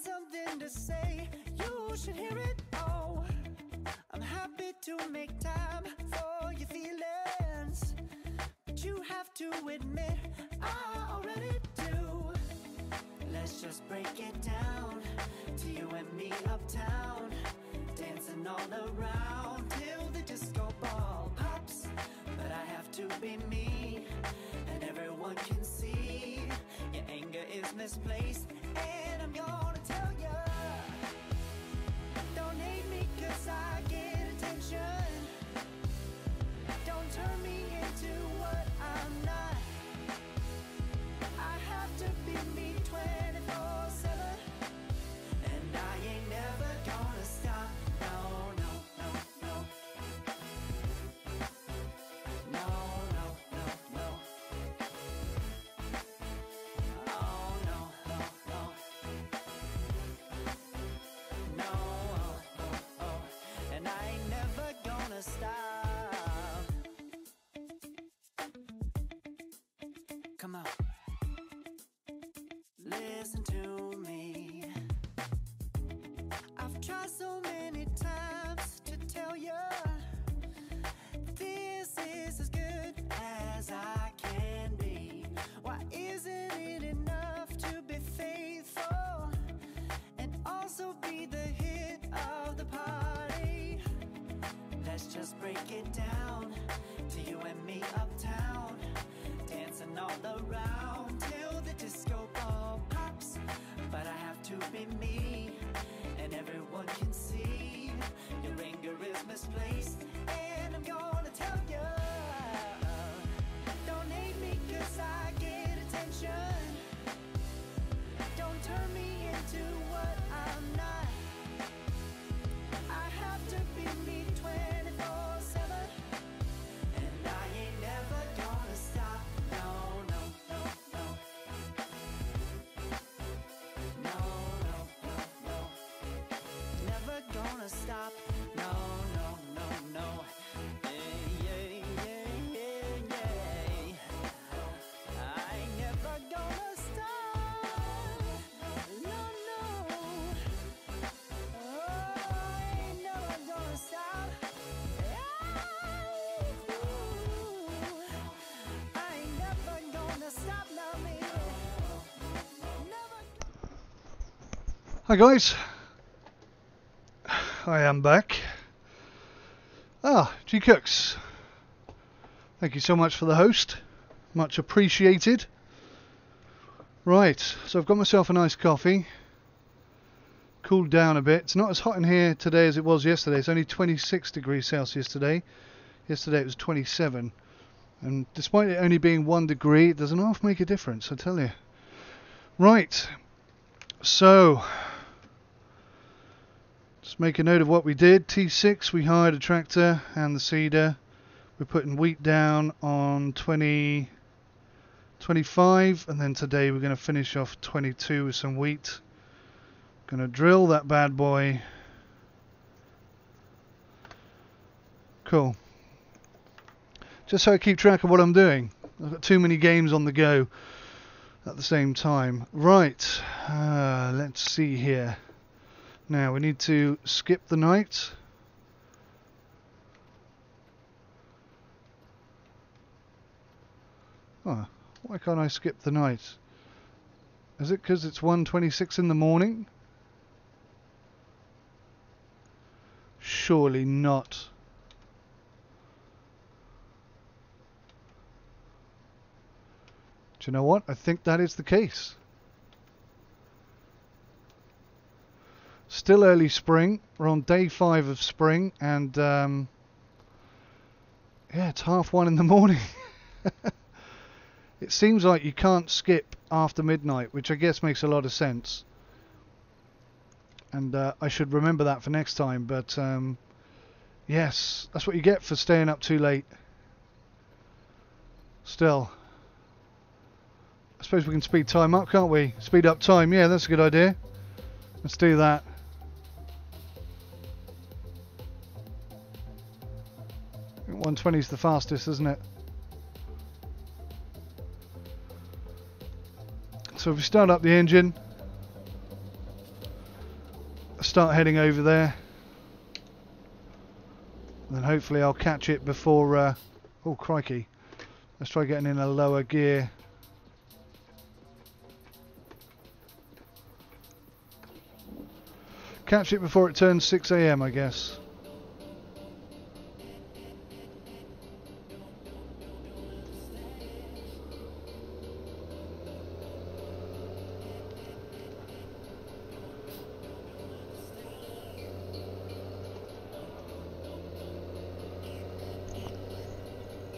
something to say, you should hear it. Oh, I'm happy to make time for your feelings, but you have to admit I already do. Let's just break it down to you and me uptown, dancing all around till the disco ball pops. But I have to be me, and everyone can see your anger is misplaced, and I'm gonna tell ya, don't hate me 'cause I get attention. Don't turn me into Come on. Listen to me. I've tried so many times to tell you this is as good as I can be. Why isn't it enough to be faithful and also be the hit of the party? Let's just break it down to you and me uptown, dancing all around till the disco ball pops. But I have to be me, and everyone can see your anger is misplaced, and I'm gonna tell you, don't hate me 'cause I get attention. Don't turn me into what I'm not. I have to be me 24/7, and I ain't never gonna stop. No, no, no, no. No, no, no, no. Never gonna stop. No, no, no, no. Yeah, yeah, yeah, yeah, yeah. I ain't never gonna stop. No, no. Oh, I ain't never gonna stop. I ain't never gonna stop loving. Never. Hi guys, I am back. G Cooks, thank you so much for the host, much appreciated. Right, so I've got myself a nice coffee, cooled down a bit. It's not as hot in here today as it was yesterday. It's only 26 degrees Celsius today. Yesterday it was 27, and despite it only being 1 degree, it doesn't half make a difference, I tell you. Right, so just make a note of what we did. T6, we hired a tractor and the seeder. We're putting wheat down on 25, and then today we're going to finish off 22 with some wheat. Going to drill that bad boy. Cool. Just so I keep track of what I'm doing. I've got too many games on the go at the same time. Right, let's see here. Now we need to skip the night. Oh, why can't I skip the night? Is it because it's 1:26 in the morning? Surely not. Do you know what? I think that is the case. Still early spring. We're on day 5 of spring, and yeah, it's 1:30 in the morning. It seems like you can't skip after midnight, which I guess makes a lot of sense. And I should remember that for next time. But yes, that's what you get for staying up too late. Still, I suppose we can speed time up, can't we? Speed up time. Yeah, that's a good idea. Let's do that. I think 120 is the fastest, isn't it? So if we start up the engine, start heading over there, and then hopefully I'll catch it before oh crikey, let's try getting in a lower gear. Catch it before it turns 6 AM, I guess.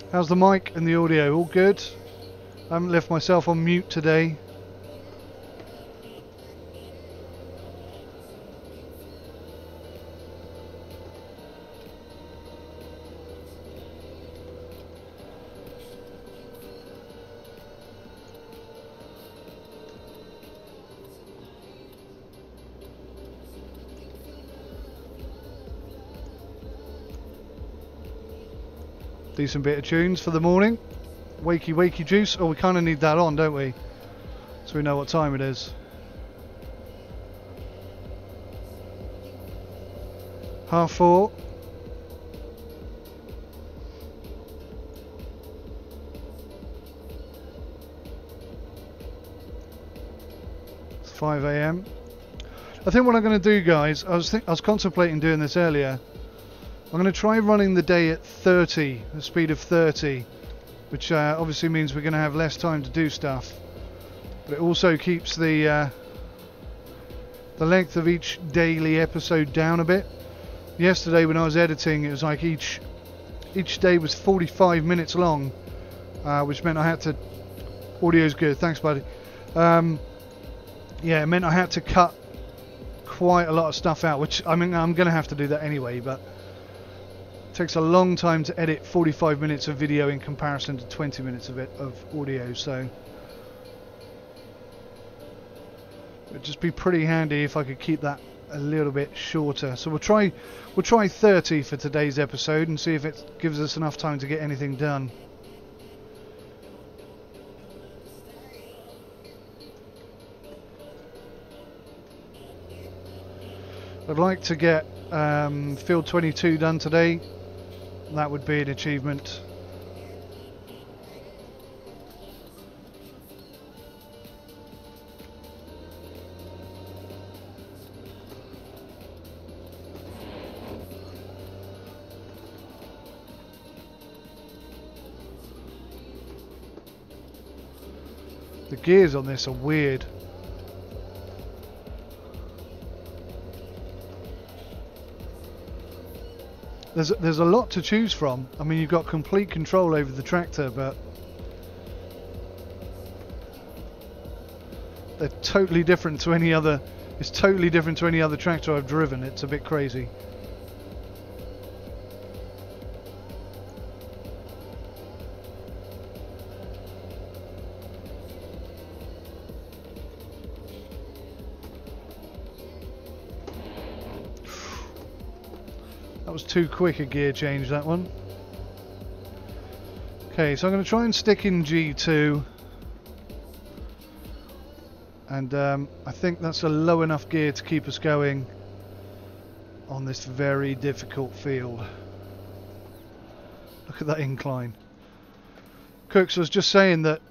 How's the mic and the audio? All good? I haven't left myself on mute today. Decent bit of tunes for the morning. wakey wakey juice. Oh, we kind of need that on, don't we? So we know what time it is. Half 4. It's 5 AM. I think what I'm going to do, guys, I was contemplating doing this earlier. I'm going to try running the day at 30, the speed of 30, which obviously means we're going to have less time to do stuff. But it also keeps the length of each daily episode down a bit. Yesterday when I was editing, it was like each day was 45 minutes long, which meant I had to... Audio's good, thanks buddy. Yeah, it meant I had to cut quite a lot of stuff out, which I mean I'm going to have to do that anyway, but it takes a long time to edit 45 minutes of video in comparison to 20 minutes of audio, so it'd just be pretty handy if I could keep that a little bit shorter. So we'll try 30 for today's episode and see if it gives us enough time to get anything done. I'd like to get field 22 done today. That would be an achievement. The gears on this are weird. There's a lot to choose from. I mean, you've got complete control over the tractor, but they're totally different to any other. It's totally different to any other tractor I've driven. It's a bit crazy. That was too quick a gear change, that one. Okay, so I'm going to try and stick in G2. And I think that's a low enough gear to keep us going on this very difficult field. Look at that incline. Cooks was just saying that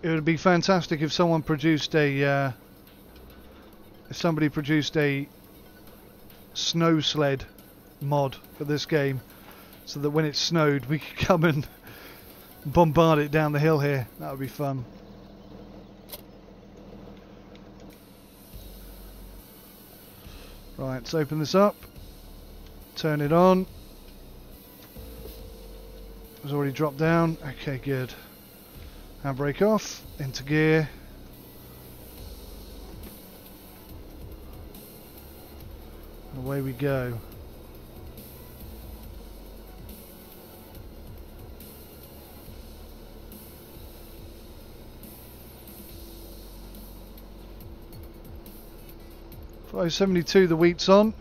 it would be fantastic if someone produced a... if somebody produced a snow sled mod for this game, so that when it snowed we could come and bombard it down the hill here. That would be fun. Right, let's open this up, turn it on. It's already dropped down. Okay, good. Handbrake off, into gear. Away we go. .572 the wheat's on.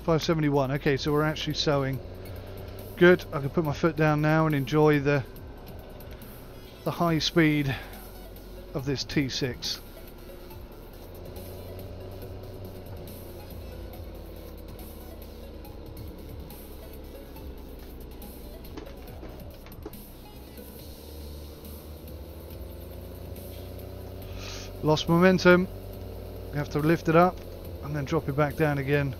571. Okay, so we're actually sowing. Good. I can put my foot down now and enjoy the high speed of this T6. Lost momentum. We have to lift it up and then drop it back down again.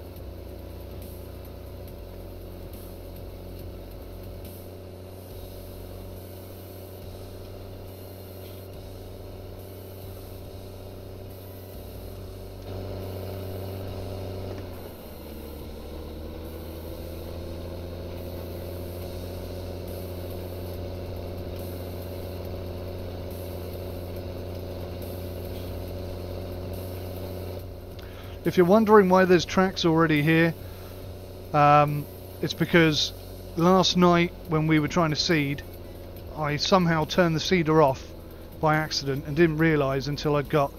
If you're wondering why there's tracks already here, it's because last night when we were trying to seed, I somehow turned the seeder off by accident and didn't realise until I'd got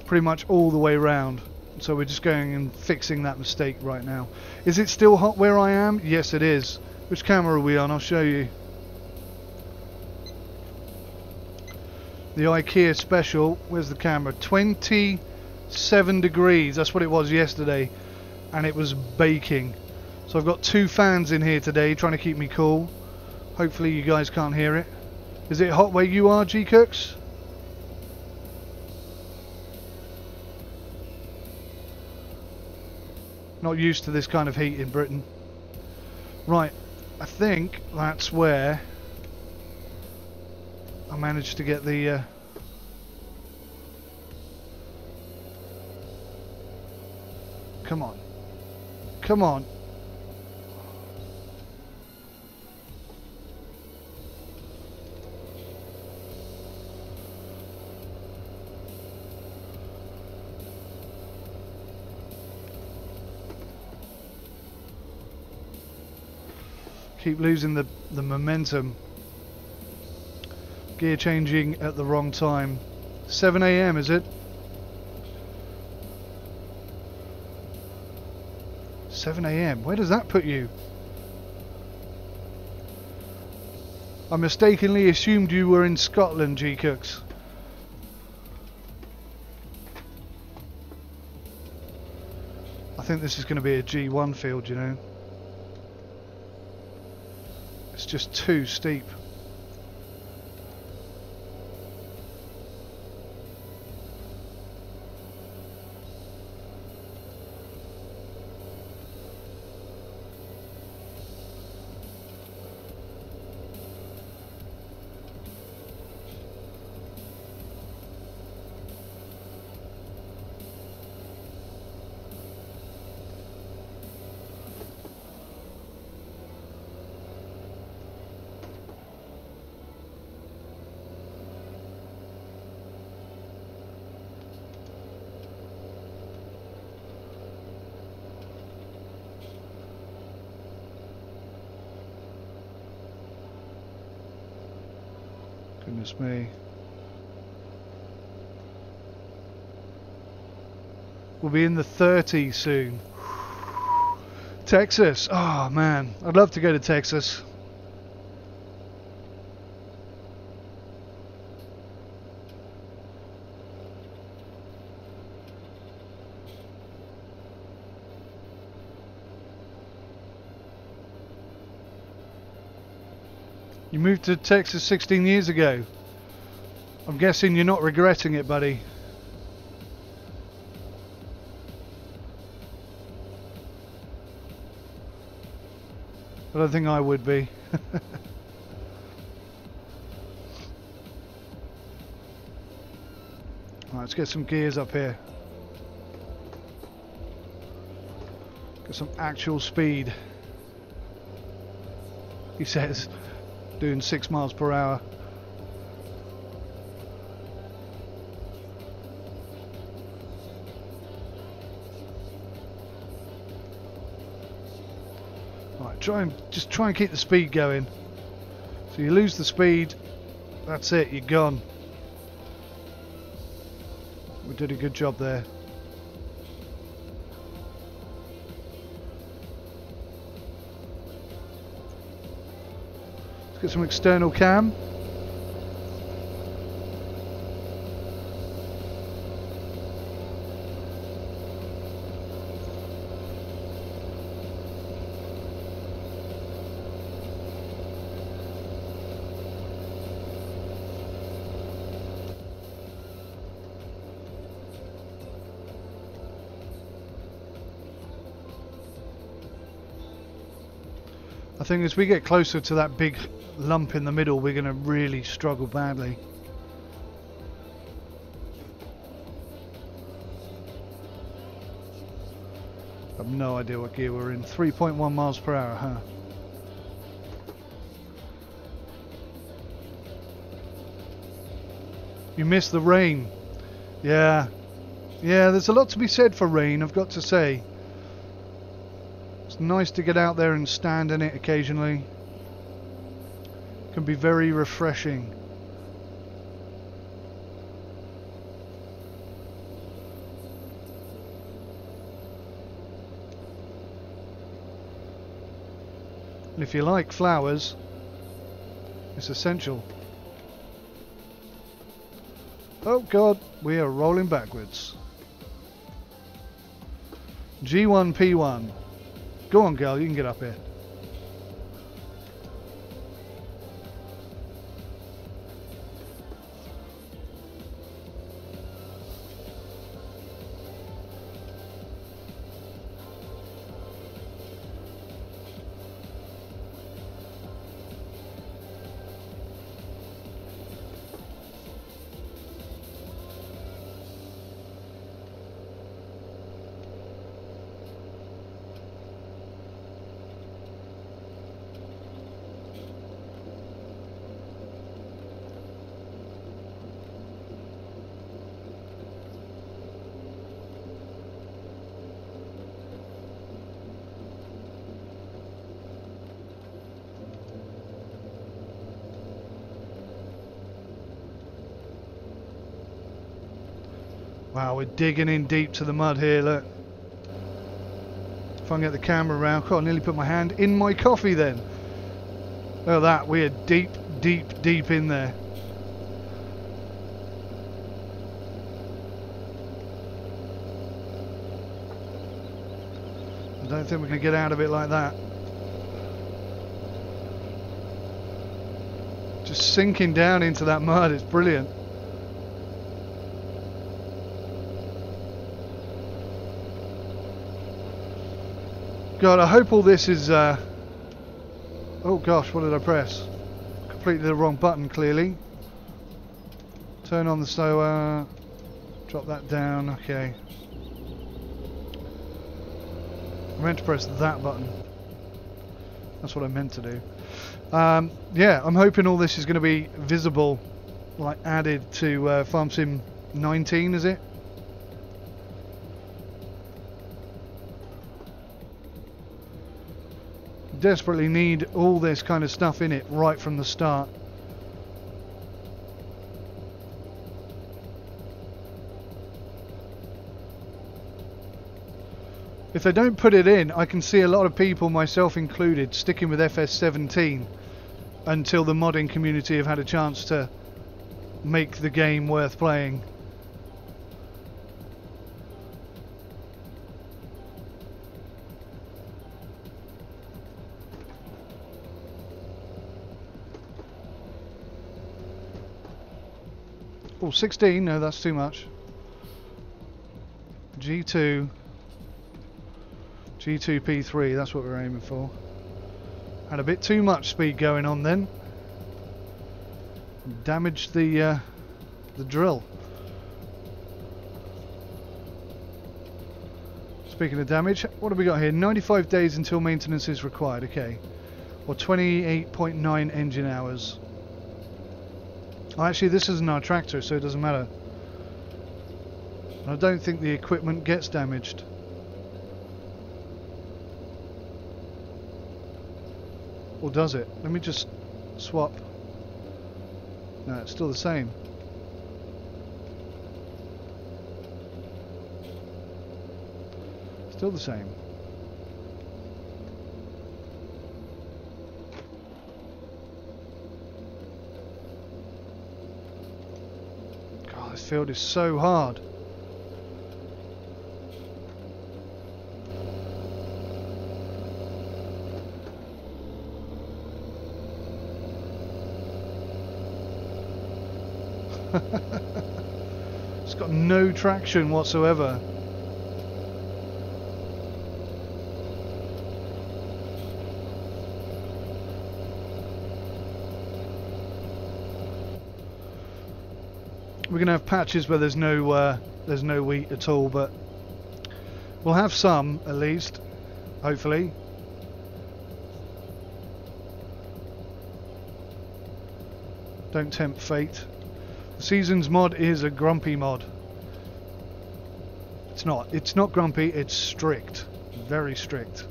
pretty much all the way round. So we're just going and fixing that mistake right now. Is it still hot where I am? Yes, it is. Which camera are we on? I'll show you. The IKEA special, where's the camera? 27 degrees, that's what it was yesterday, and it was baking. So I've got 2 fans in here today trying to keep me cool. Hopefully you guys can't hear it. Is it hot where you are, G Cooks? Not used to this kind of heat in Britain. Right, I think that's where I managed to get the come on. Come on. Keep losing the momentum. Gear changing at the wrong time. 7 AM is it? 7 AM. Where does that put you? I mistakenly assumed you were in Scotland, G Cooks. I think this is going to be a G1 field, you know. It's just too steep. Goodness me. We'll be in the 30s soon. Texas. Oh man, I'd love to go to Texas. You moved to Texas 16 years ago. I'm guessing you're not regretting it, buddy. I don't think I would be. Right, let's get some gears up here. Get some actual speed. He says, doing 6 miles per hour. Right, try and keep the speed going. So you lose the speed, that's it, you're gone. We did a good job there. Let's get some external cam. I think as we get closer to that big lump in the middle, we're going to really struggle badly. I have no idea what gear we're in. 3.1 miles per hour, huh? You missed the rain. Yeah. Yeah, there's a lot to be said for rain, I've got to say. It's nice to get out there and stand in it occasionally. Can be very refreshing. And if you like flowers, it's essential. Oh god, we are rolling backwards. G1, P1. Go on, girl, you can get up here. Wow, we're digging in deep to the mud here, look. If I can get the camera around, God, I nearly put my hand in my coffee then. Look at that, we are deep, deep, deep in there. I don't think we're going to get out of it like that. Just sinking down into that mud, it's brilliant. God, I hope all this is... oh gosh, what did I press? Completely the wrong button, clearly. Turn on the stower. Drop that down, okay. I meant to press that button. That's what I meant to do. Yeah, I'm hoping all this is going to be visible, like added to Farm Sim 19, is it? Desperately need all this kind of stuff in it right from the start. If they don't put it in, I can see a lot of people, myself included, sticking with FS17 until the modding community have had a chance to make the game worth playing. Oh, 16, no, that's too much. G2, P3, that's what we're aiming for. Had a bit too much speed going on then. Damaged the drill. Speaking of damage, what have we got here? 95 days until maintenance is required, okay. Or 28.9 engine hours. Oh, actually, this isn't our tractor, so it doesn't matter. I don't think the equipment gets damaged. Or does it? Let me just swap. No, it's still the same. Still the same. God, this field is so hard. It's got no traction whatsoever. We're gonna have patches where there's no wheat at all, but we'll have some at least, hopefully. Don't tempt fate. The Seasons mod is a grumpy mod. It's not grumpy, it's strict. Very strict.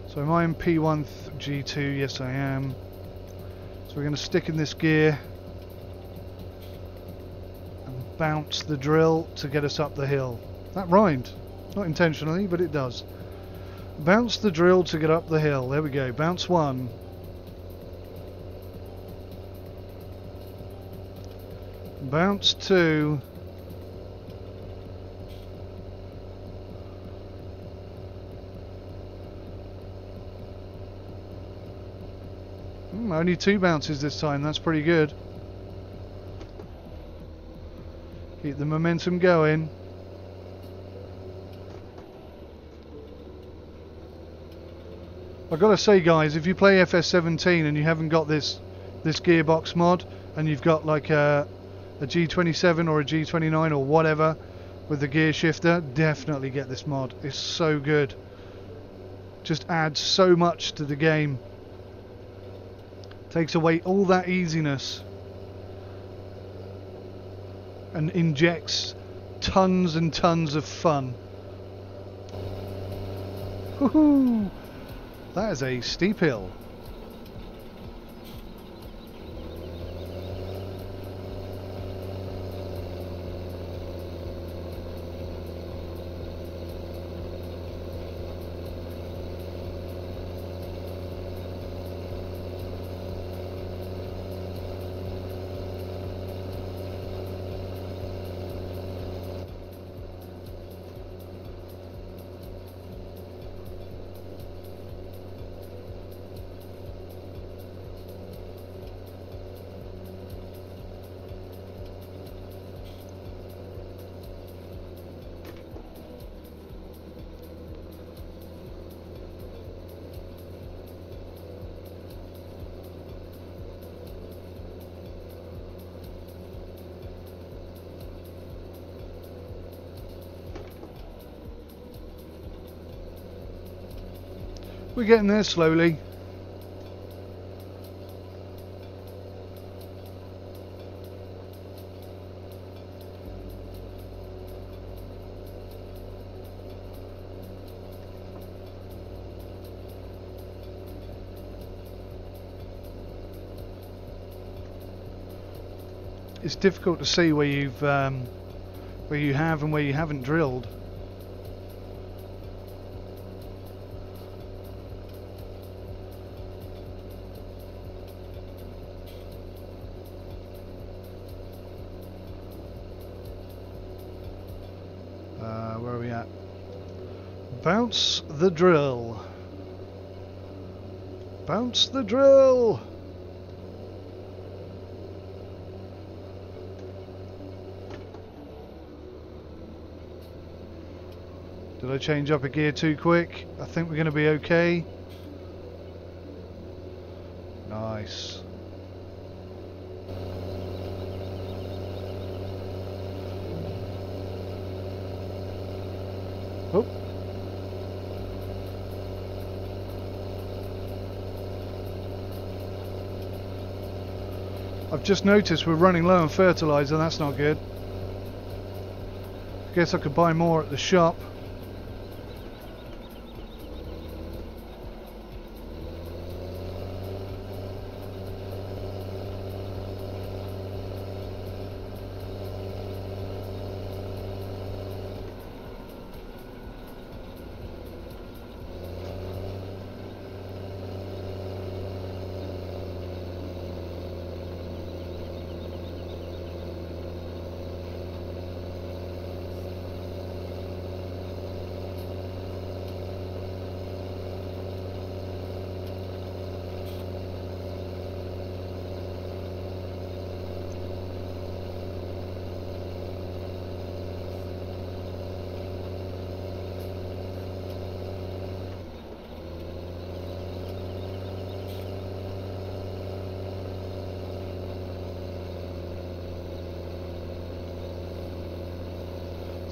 So am I in P1 G2? Yes I am. So we're going to stick in this gear and bounce the drill to get us up the hill. That rhymed. Not intentionally, but it does. Bounce the drill to get up the hill. There we go. Bounce 1. Bounce 2. Only 2 bounces this time. That's pretty good. Keep the momentum going. I've got to say, guys, if you play FS17 and you haven't got this gearbox mod, and you've got like a G27 or a G29 or whatever with the gear shifter, definitely get this mod. It's so good. Just adds so much to the game. Takes away all that easiness and injects tons and tons of fun. Woohoo! That is a steep hill. We're getting there slowly. It's difficult to see where you have and where you haven't drilled. Where are we at? Bounce the drill. Bounce the drill. Did I change up a gear too quick? I think we're going to be okay. Nice. Oh. I've just noticed we're running low on fertilizer. That's not good. Guess I could buy more at the shop.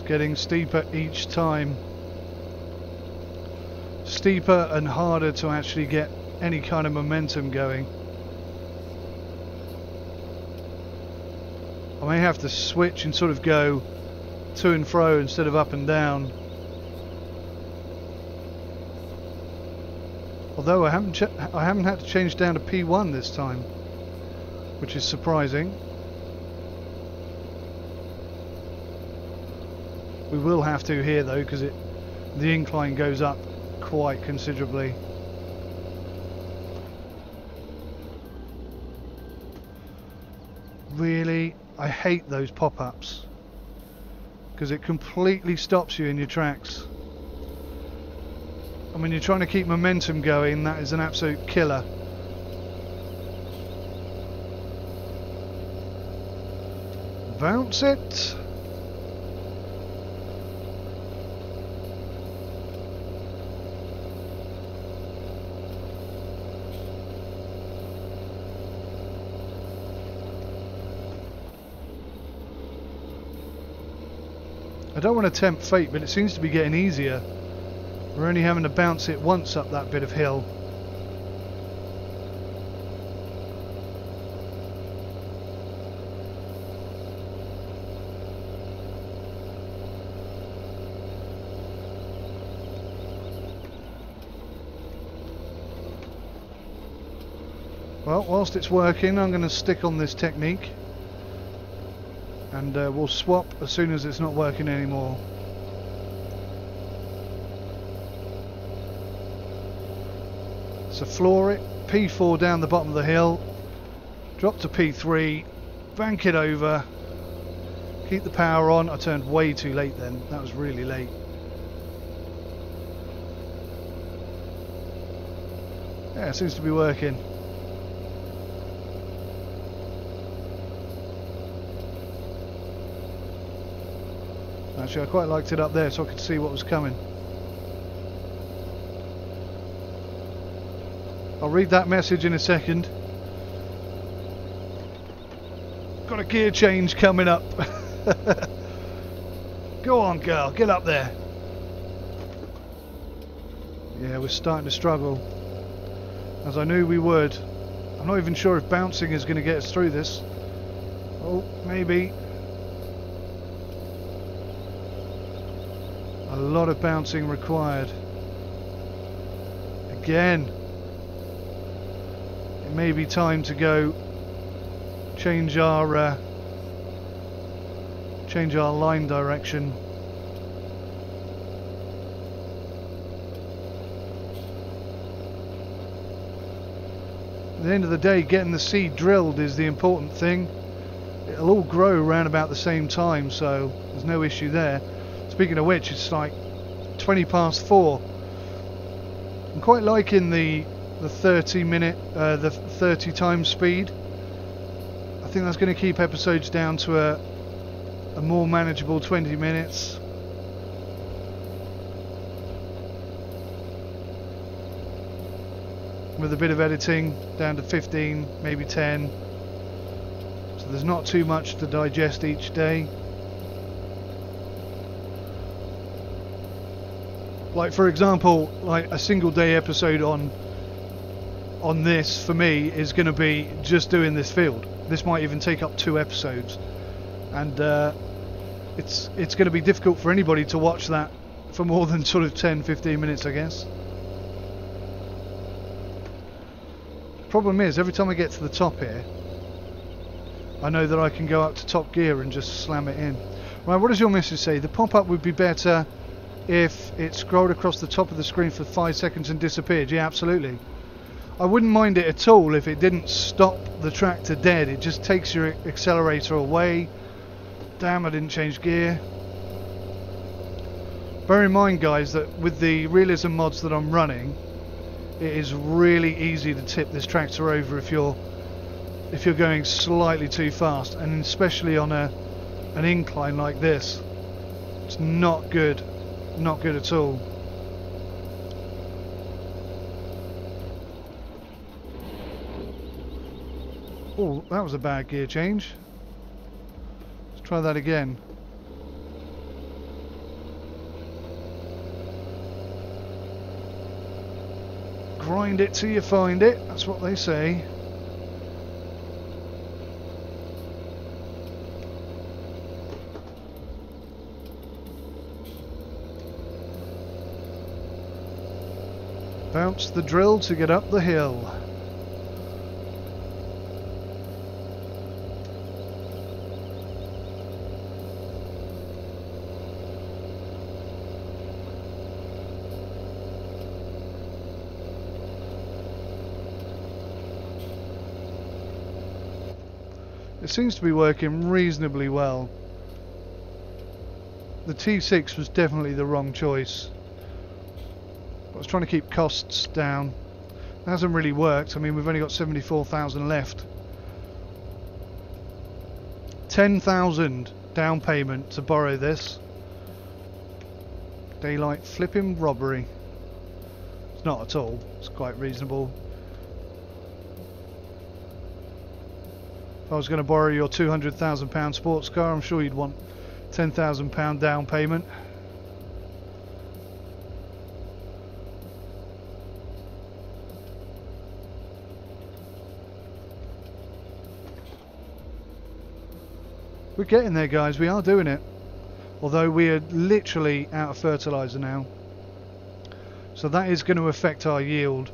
Getting steeper each time. Steeper and harder to actually get any kind of momentum going. I may have to switch and sort of go to and fro instead of up and down. Although I haven't had to change down to P1 this time, which is surprising. We will have to here though, because the incline goes up quite considerably. Really, I hate those pop-ups because it completely stops you in your tracks. And when you're trying to keep momentum going, that is an absolute killer. Bounce it. I don't want to tempt fate, but it seems to be getting easier. We're only having to bounce it once up that bit of hill. Well, whilst it's working, I'm going to stick on this technique. And we'll swap as soon as it's not working anymore. So floor it, P4 down the bottom of the hill, drop to P3, bank it over, keep the power on. I turned way too late then, that was really late. Yeah, it seems to be working. Actually, I quite liked it up there so I could see what was coming. I'll read that message in a second. Got a gear change coming up. Go on, girl, get up there. Yeah, we're starting to struggle, as I knew we would. I'm not even sure if bouncing is going to get us through this. Oh, maybe. A lot of bouncing required. Again. It may be time to go change our line direction. At the end of the day, getting the seed drilled is the important thing. It'll all grow around about the same time, so there's no issue there. Speaking of which, it's like 20 past 4. I'm quite liking the 30 times speed. I think that's going to keep episodes down to a more manageable 20 minutes. With a bit of editing, down to 15, maybe 10. So there's not too much to digest each day. Like, for example, like a single day episode on this for me is going to be just doing this field. This might even take up 2 episodes, and it's going to be difficult for anybody to watch that for more than sort of 10-15 minutes, I guess. Problem is, every time I get to the top here, I know that I can go up to top gear and just slam it in. Right, what does your message say? The pop-up would be better if it scrolled across the top of the screen for 5 seconds and disappeared. Yeah, absolutely. I wouldn't mind it at all if it didn't stop the tractor dead. It just takes your accelerator away. Damn, I didn't change gear. Bear in mind, guys, that with the realism mods that I'm running, it is really easy to tip this tractor over if you're going slightly too fast, and especially on an incline like this. It's not good. Not good at all. Oh, that was a bad gear change. Let's try that again. Grind it till you find it. That's what they say. Bounce the drill to get up the hill. It seems to be working reasonably well. The T6 was definitely the wrong choice. I was trying to keep costs down. It hasn't really worked. I mean, we've only got 74,000 left. 10,000 down payment to borrow this. Daylight flipping robbery. It's not at all. It's quite reasonable. If I was going to borrow your £200,000 sports car, I'm sure you'd want £10,000 down payment. We're getting there, guys. We are doing it. Although we are literally out of fertilizer now. So that is going to affect our yield.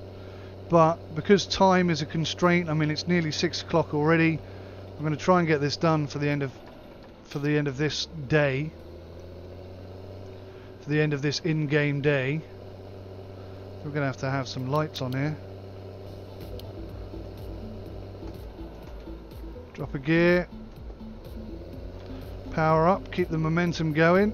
But because time is a constraint, I mean it's nearly 6 o'clock already. I'm going to try and get this done for the end of this day. For the end of this in-game day. We're going to have some lights on here. Drop a gear. Power up, keep the momentum going.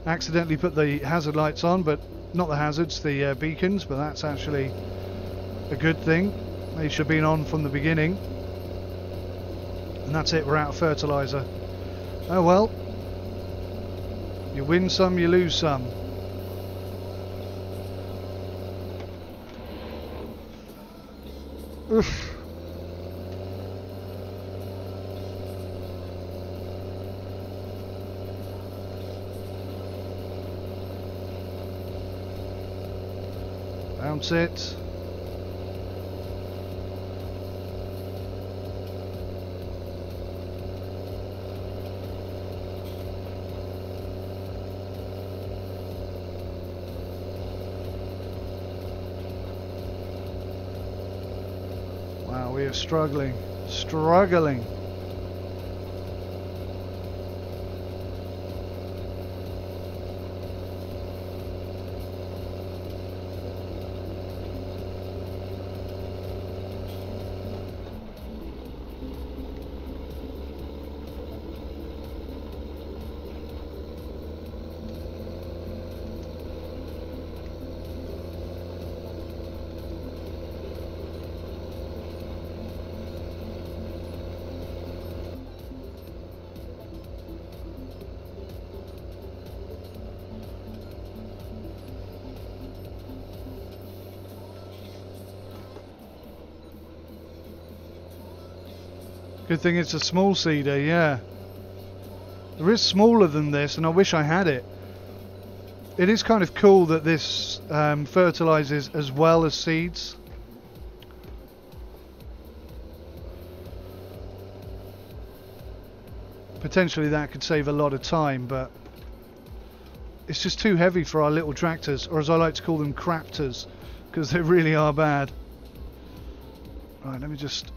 Accidentally put the hazard lights on, but not the hazards, the beacons, but that's actually a good thing. They should have been on from the beginning. And that's it, we're out of fertilizer. Oh well. You win some, you lose some. Oof. Bounce it. Wow, we are struggling. Good thing it's a small seeder, yeah. There is smaller than this, and I wish I had it. It is kind of cool that this fertilizes as well as seeds. Potentially that could save a lot of time, but it's just too heavy for our little tractors, or as I like to call them, craptors, because they really are bad. Right, let me just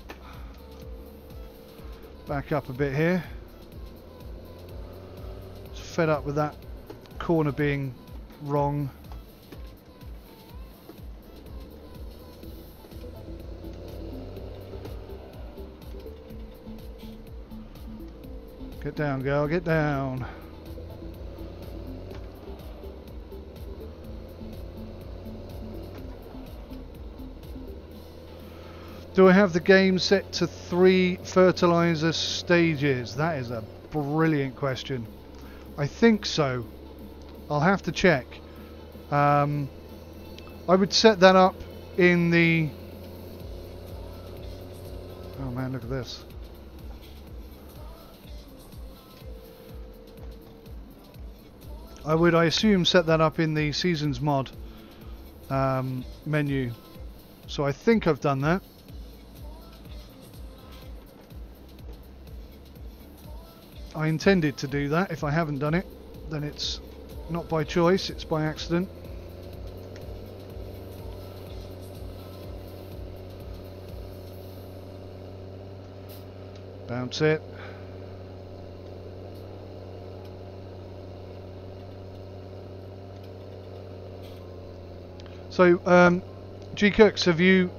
back up a bit here. Just fed up with that corner being wrong. Get down, girl, get down. Do I have the game set to 3 fertilizer stages? That is a brilliant question. I think so. I'll have to check. I would set that up in the... Oh man, look at this. I assume, set that up in the Seasons mod menu. So I think I've done that. I intended to do that. If I haven't done it, then it's not by choice, it's by accident. Bounce it. So G Cooks, have you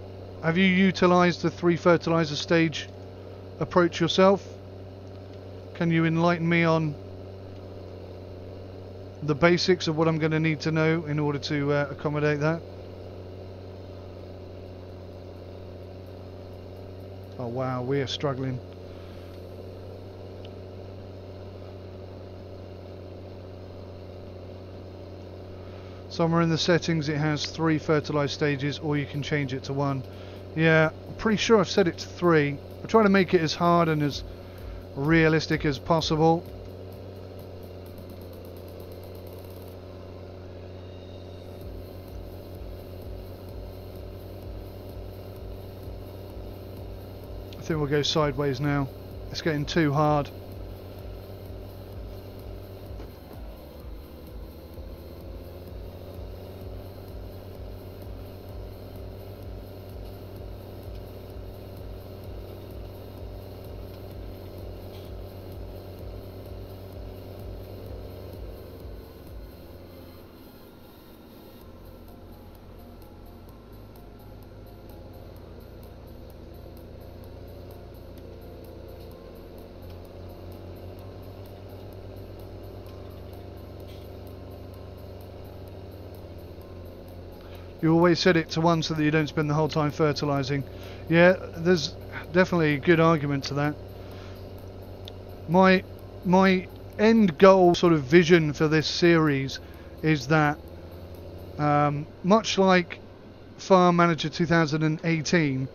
utilised the 3 fertiliser stage approach yourself? Can you enlighten me on the basics of what I'm going to need to know in order to accommodate that? Oh wow, we are struggling. Somewhere in the settings it has 3 fertilised stages, or you can change it to 1. Yeah, I'm pretty sure I've set it to 3. I try to make it as hard and as realistic as possible. I think we'll go sideways now. It's getting too hard. You always set it to 1 so that you don't spend the whole time fertilising. Yeah, there's definitely a good argument to that. My end goal sort of vision for this series is that much like Farm Manager 2018,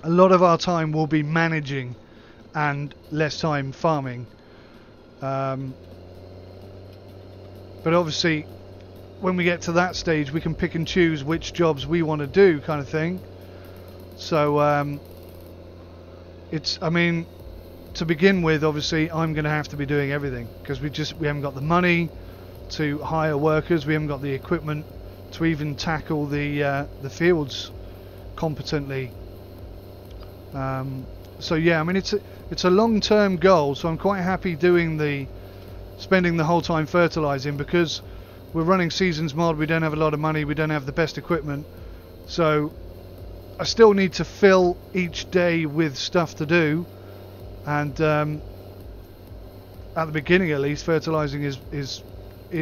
a lot of our time will be managing and less time farming. But obviously when we get to that stage we can pick and choose which jobs we want to do, kind of thing. So I mean, to begin with, obviously I'm going to have to be doing everything because we haven't got the money to hire workers, we haven't got the equipment to even tackle the fields competently. So yeah, I mean it's a long-term goal, so I'm quite happy spending the whole time fertilizing, because we're running seasons mod, we don't have a lot of money, we don't have the best equipment, so I still need to fill each day with stuff to do, and at the beginning at least, fertilizing is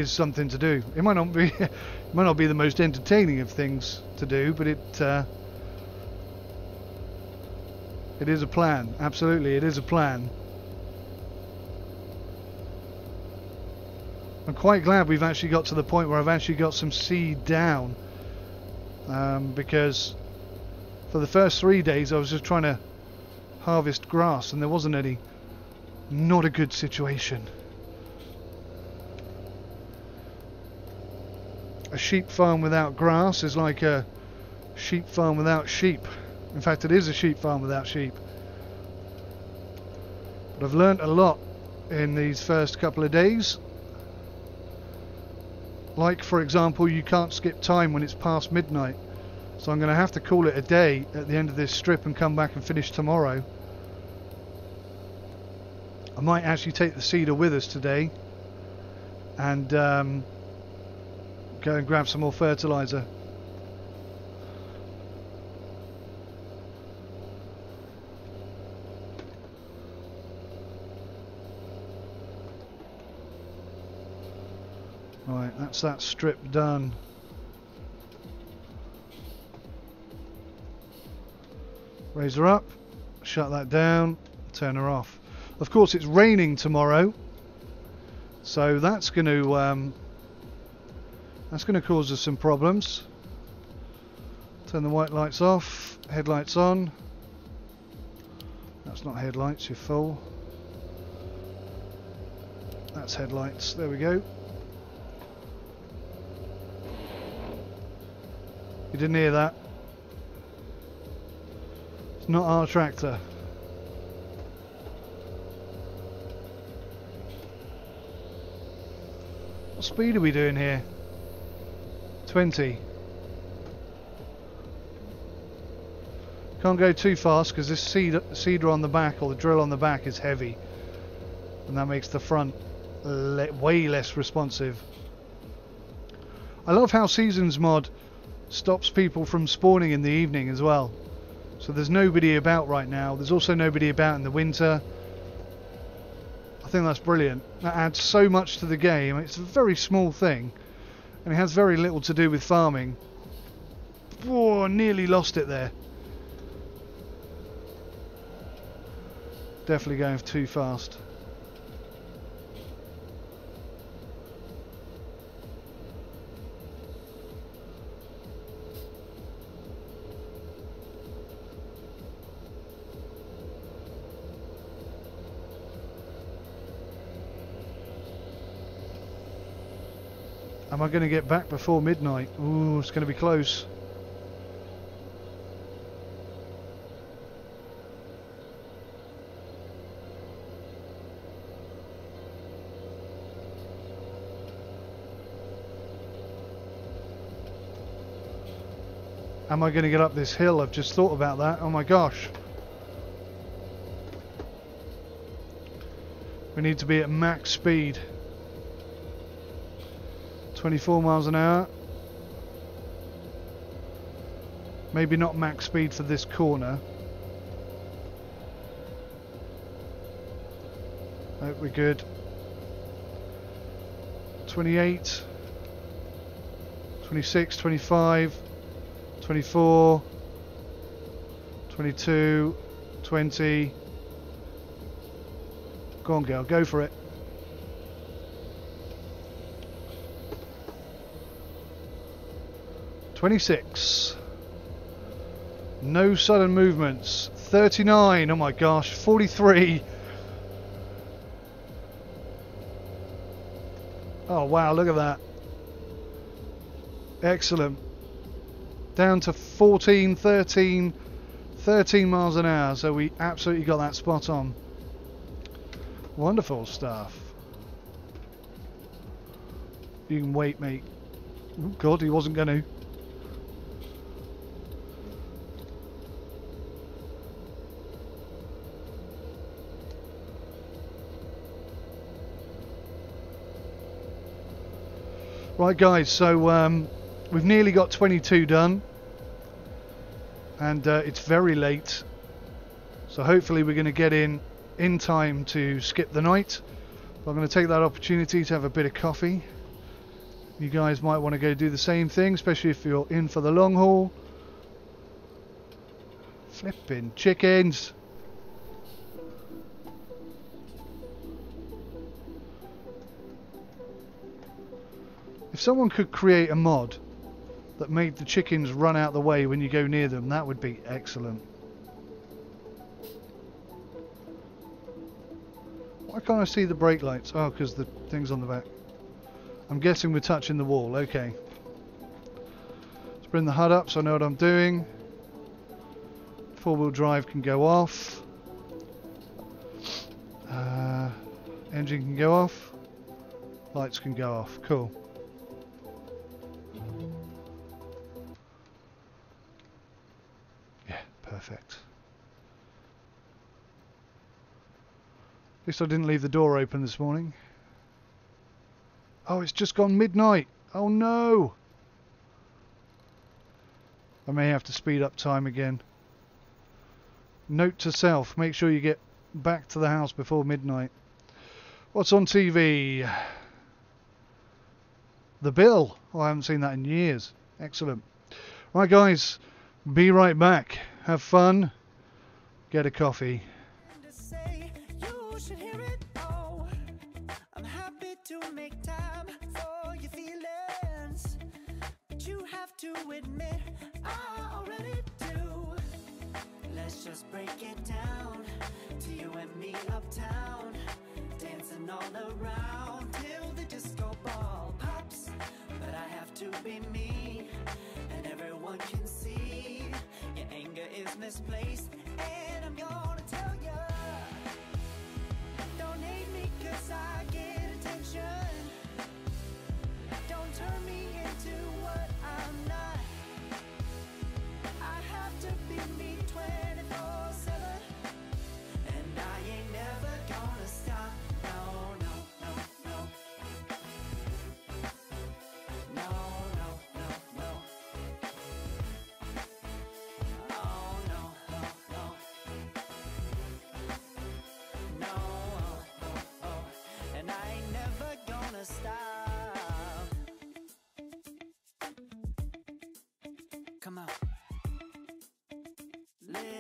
something to do. It might not be the most entertaining of things to do, but it is a plan. Absolutely, it is a plan. I'm quite glad we've actually got to the point where I've actually got some seed down, because for the first 3 days I was just trying to harvest grass and there wasn't any. Not a good situation. A sheep farm without grass is like a sheep farm without sheep. In fact, it is a sheep farm without sheep. But I've learnt a lot in these first couple of days. Like, for example, you can't skip time when it's past midnight. So I'm going to have to call it a day at the end of this strip and come back and finish tomorrow. I might actually take the seeder with us today and go and grab some more fertilizer. Right, that's that strip done. Raise her up, shut that down, turn her off. Of course it's raining tomorrow, so that's going to cause us some problems. Turn the white lights off, headlights on. That's not headlights, you're full. That's headlights, there we go. You didn't hear that? It's not our tractor. What speed are we doing here? 20. Can't go too fast because this seeder on the back, or the drill on the back, is heavy, and that makes the front way less responsive. I love how Seasons Mod stops people from spawning in the evening as well. So there's nobody about right now. There's also nobody about in the winter. I think that's brilliant. That adds so much to the game. It's a very small thing, and it has very little to do with farming. Whoa, nearly lost it there. Definitely going too fast. Am I going to get back before midnight? Ooh, it's going to be close. Am I going to get up this hill? I've just thought about that. Oh my gosh. We need to be at max speed. 24 miles an hour. Maybe not max speed for this corner. Hope we're good. 28, 26, 25, 24, 22, 20. Go on, girl, go for it. $26. No sudden movements. 39. Oh my gosh. 43. Oh wow, look at that. Excellent. Down to 14, 13 miles an hour. So we absolutely got that spot on. Wonderful stuff. You can wait, mate. Oh God, he wasn't going to. Right guys, so we've nearly got 22 done, and it's very late, so hopefully we're going to get in time to skip the night. But I'm going to take that opportunity to have a bit of coffee. You guys might want to go do the same thing, especially if you're in for the long haul. Flipping chickens. If someone could create a mod that made the chickens run out the way when you go near them, that would be excellent. Why can't I see the brake lights? Oh, because the thing's on the back. I'm guessing we're touching the wall. Okay. Let's bring the HUD up so I know what I'm doing. Four-wheel drive can go off. Engine can go off. Lights can go off. Cool. Perfect. At least I didn't leave the door open this morning. Oh, it's just gone midnight. Oh no! I may have to speed up time again. Note to self, make sure you get back to the house before midnight. What's on TV? The Bill. Oh, I haven't seen that in years. Excellent. Right guys, be right back. Have fun. Get a coffee. I'm happy to make time for your feelings, but you have to admit I already do. Let's just break it down to you and me uptown, dancing all around till the disco ball pops. But I have to be me, and everyone can see your anger is misplaced, and I'm gonna tell you, don't hate me 'cause I get attention. Don't turn me into what I'm not. I have to be me 24/7, and I ain't never gonna stop. No, no, no, no. No, no, no, no.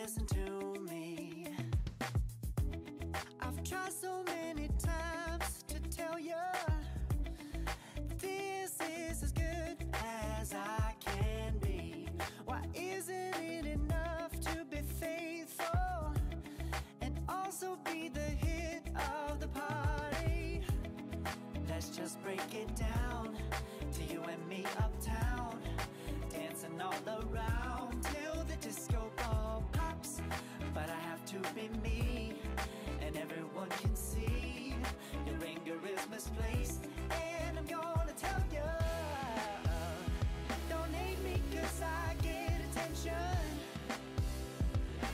listen to me. I've tried so many times to tell you this is as good as I can be. Why isn't it enough to be faithful and also be the hit of the party? Let's just break it down to you and me uptown, dancing all around till the disco ball pops. But I have to be me, and everyone can see your anger is misplaced, and I'm gonna tell you, don't hate me 'cause I get attention.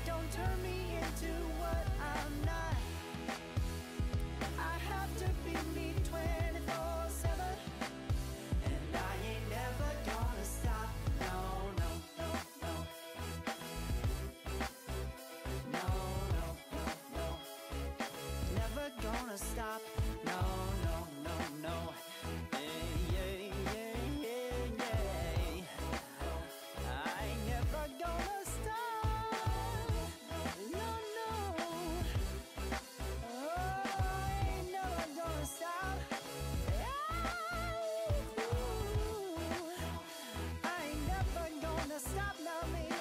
Don't turn me into what I'm not. I have to be me 24/7, and I ain't never gonna stop. No, no, no, no. No, no, no, no. Never gonna stop. No, no, no, no. Yeah, yeah, yeah, yeah, yeah. I ain't never gonna stop. No, no. Oh, I ain't never gonna stop. I ain't never gonna stop now, baby.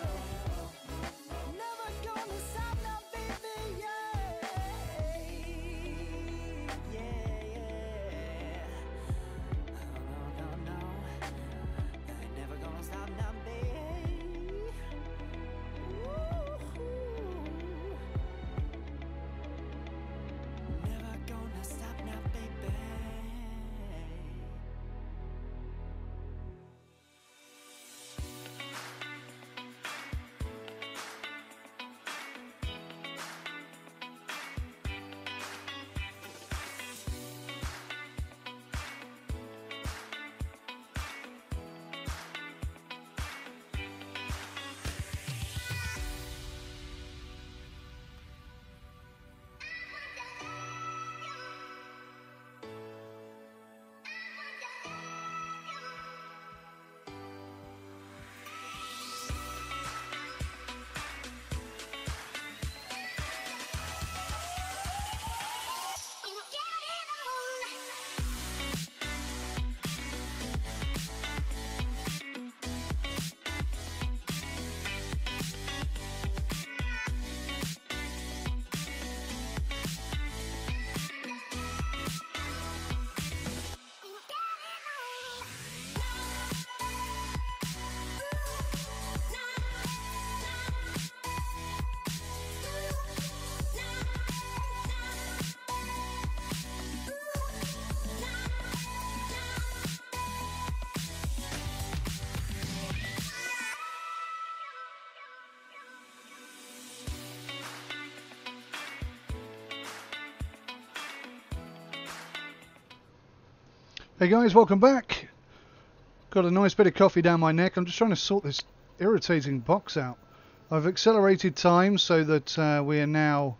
Never gonna stop now, baby. Yeah, yeah, yeah. No, no, no, no. I ain't never gonna stop now, baby. Ooh. Never gonna stop now, baby. Hey guys, welcome back. Got a nice bit of coffee down my neck. I'm just trying to sort this irritating box out. I've accelerated time so that we are now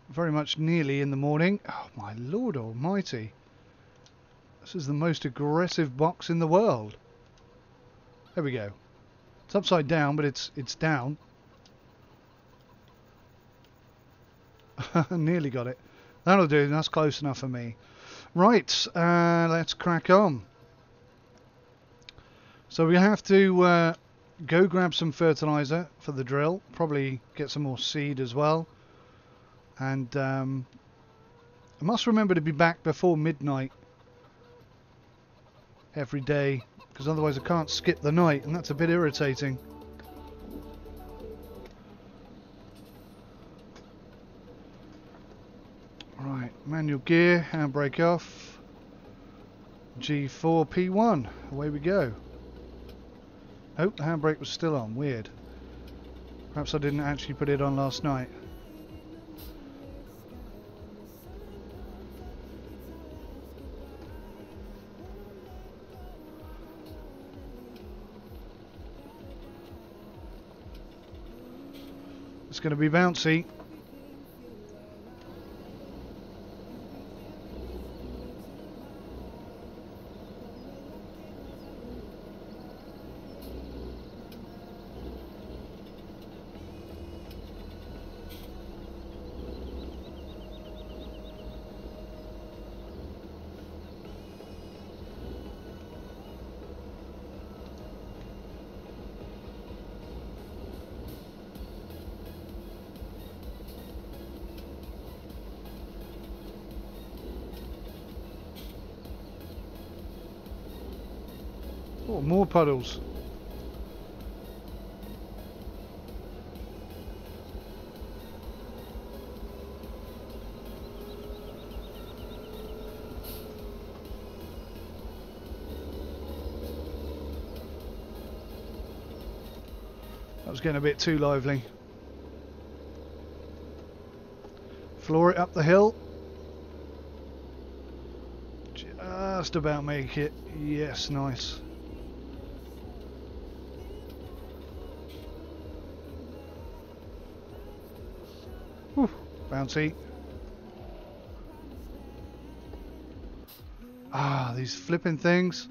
very much nearly in the morning. Oh my lord almighty. This is the most aggressive box in the world. There we go. It's upside down, but it's down. Nearly got it. That'll do. That's close enough for me. Right, let's crack on. So we have to go grab some fertilizer for the drill. Probably get some more seed as well. And I must remember to be back before midnight every day, because otherwise I can't skip the night, and that's a bit irritating. Right, manual gear, handbrake off, G4, P1, away we go. Oh, the handbrake was still on, weird. Perhaps I didn't actually put it on last night. It's going to be bouncy. Oh, more puddles. That was getting a bit too lively. Floor it up the hill. Just about make it. Yes, nice. Whew, bouncy. Ah, these flipping things.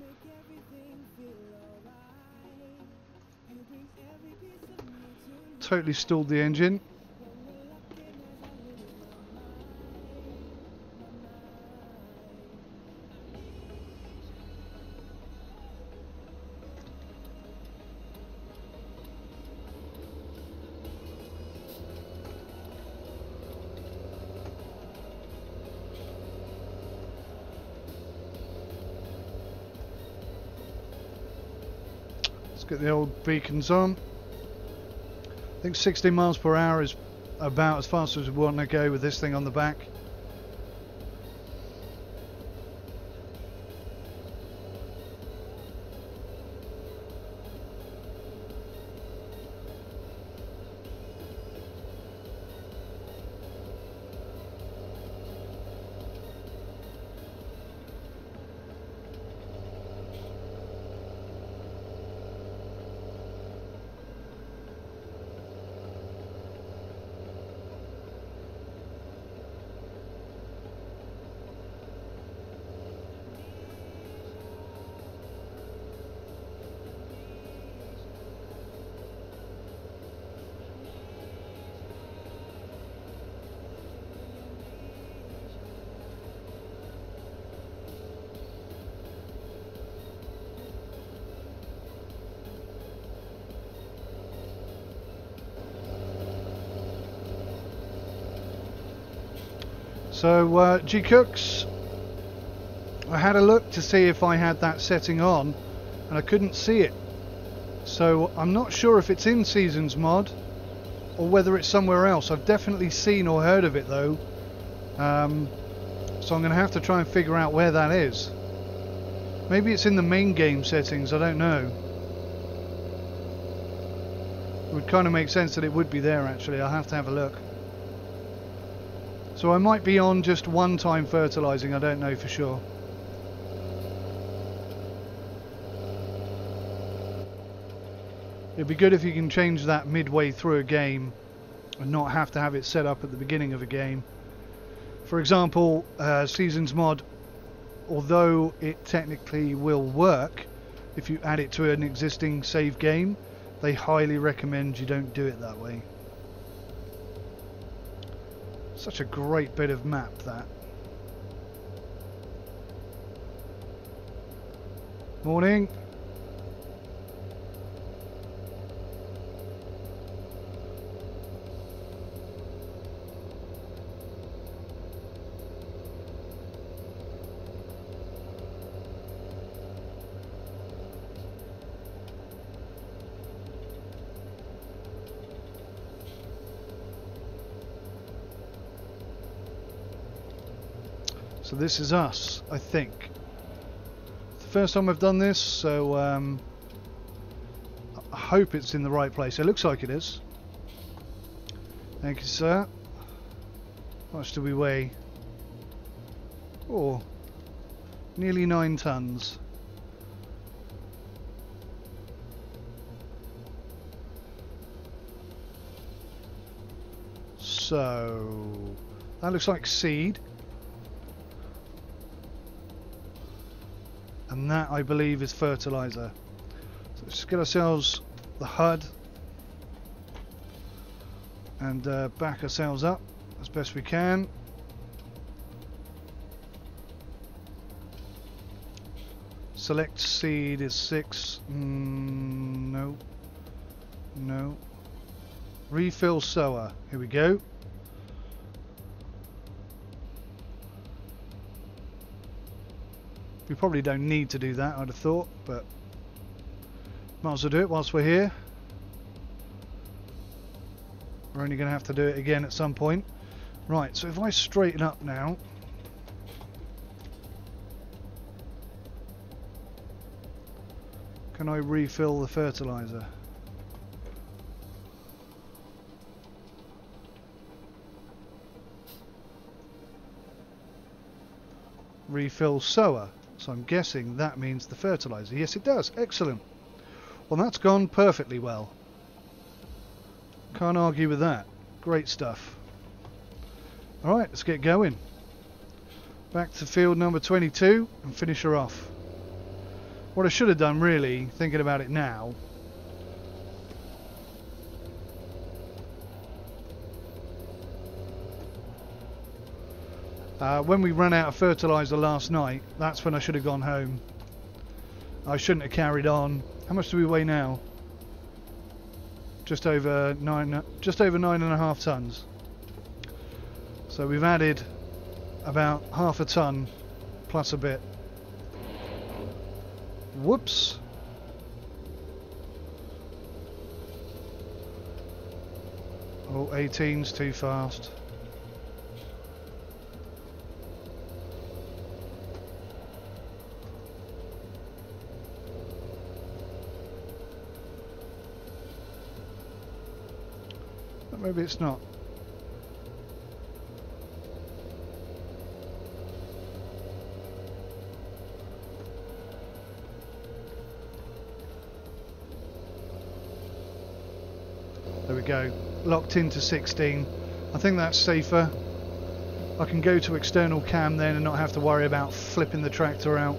Totally stalled the engine. Get the old beacons on. I think 60 miles per hour is about as fast as we want to go with this thing on the back. So G Cooks, I had a look to see if I had that setting on and I couldn't see it, so I'm not sure if it's in Seasons Mod or whether it's somewhere else. I've definitely seen or heard of it though, so I'm going to have to try and figure out where that is. Maybe it's in the main game settings, I don't know. It would kind of make sense that it would be there actually. I'll have to have a look. So I might be on just one time fertilizing, I don't know for sure. It'd be good if you can change that midway through a game and not have to have it set up at the beginning of a game. For example, Seasons Mod, although it technically will work if you add it to an existing save game, they highly recommend you don't do it that way. Such a great bit of map, that. Morning. So this is us, I think. It's the first time I've done this, so I hope it's in the right place. It looks like it is. Thank you, sir. How much do we weigh? Oh, nearly 9 tons. So that looks like seed. And that, I believe, is fertilizer. So let's get ourselves the HUD and back ourselves up as best we can. Select seed is 6. No. No. Refill sower. Here we go. We probably don't need to do that, I'd have thought, but Might as well do it whilst we're here. We're only going to have to do it again at some point. Right, so if I straighten up now. Can I refill the fertilizer? Refill sower. So I'm guessing that means the fertilizer. Yes, it does. Excellent. Well, that's gone perfectly well. Can't argue with that. Great stuff. Alright, let's get going. Back to field number 22 and finish her off. What I should have done, really, thinking about it now, when we ran out of fertilizer last night, that's when I should have gone home. I shouldn't have carried on. How much do we weigh now? Just over 9.5 tons. So we've added about half a ton plus a bit. Whoops. Oh, 18's too fast. But maybe it's not. There we go, locked into 16. I think that's safer. I can go to external cam then and not have to worry about flipping the tractor out.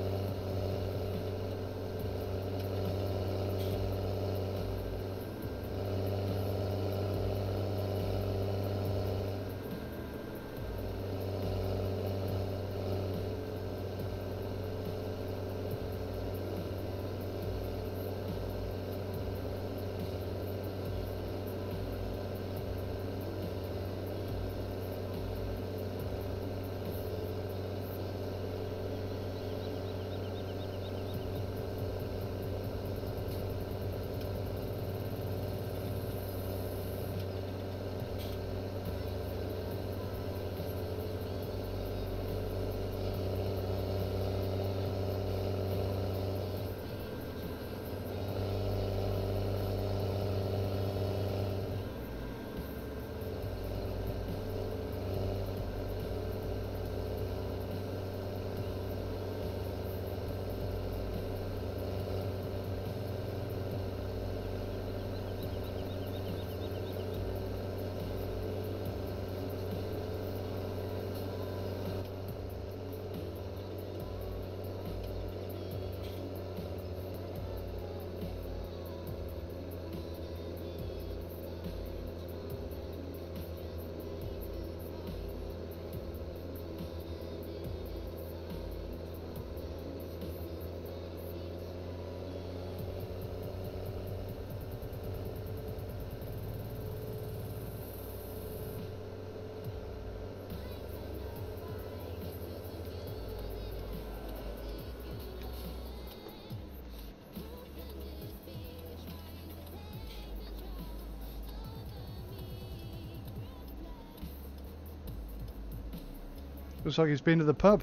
Looks like he's been to the pub.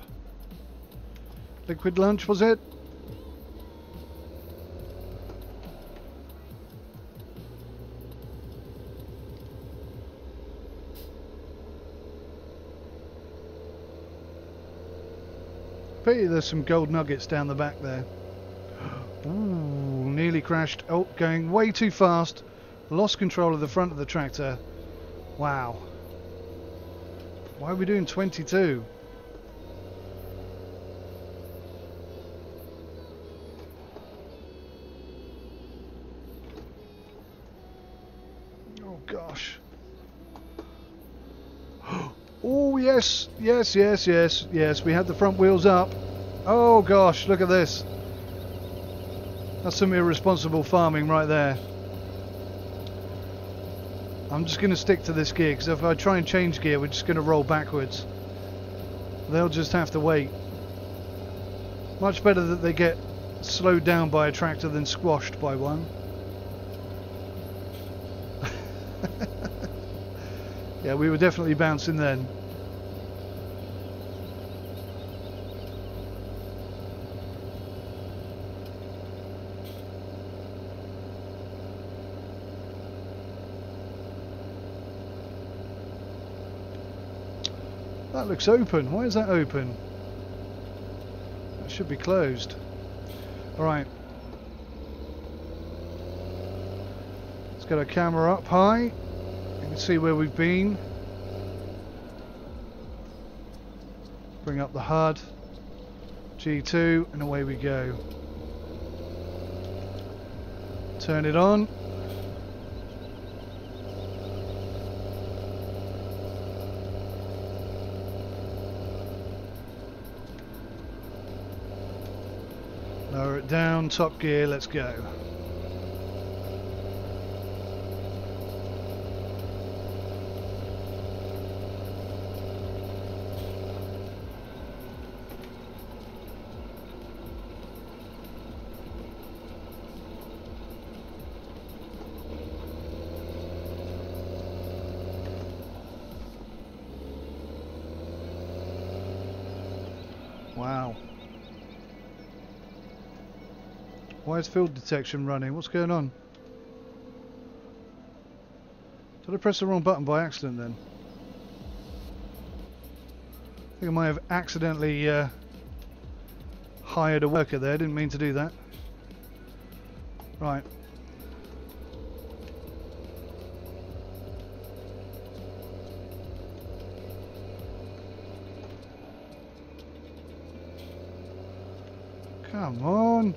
Liquid lunch, was it? Pity there's some gold nuggets down the back there. Ooh, nearly crashed. Oh, going way too fast. Lost control of the front of the tractor. Wow. Why are we doing 22? Oh gosh. Oh yes, yes, yes, yes, yes. We had the front wheels up. Oh gosh, look at this. That's some irresponsible farming right there. I'm just going to stick to this gear, because if I try and change gear, we're just going to roll backwards. They'll just have to wait. Much better that they get slowed down by a tractor then squashed by one. Yeah, we were definitely bouncing then. That looks open. Why is that open? That should be closed. Alright. Let's get our camera up high. You can see where we've been. Bring up the HUD. G2 and away we go. Turn it on. Lower it down, top gear, let's go. Wow. Why is field detection running? What's going on? Did I press the wrong button by accident then? I think I might have accidentally hired a worker there. Didn't mean to do that. Right. Come on.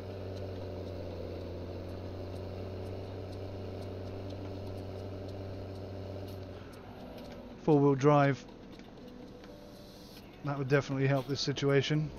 Four-wheel drive. That would definitely help this situation.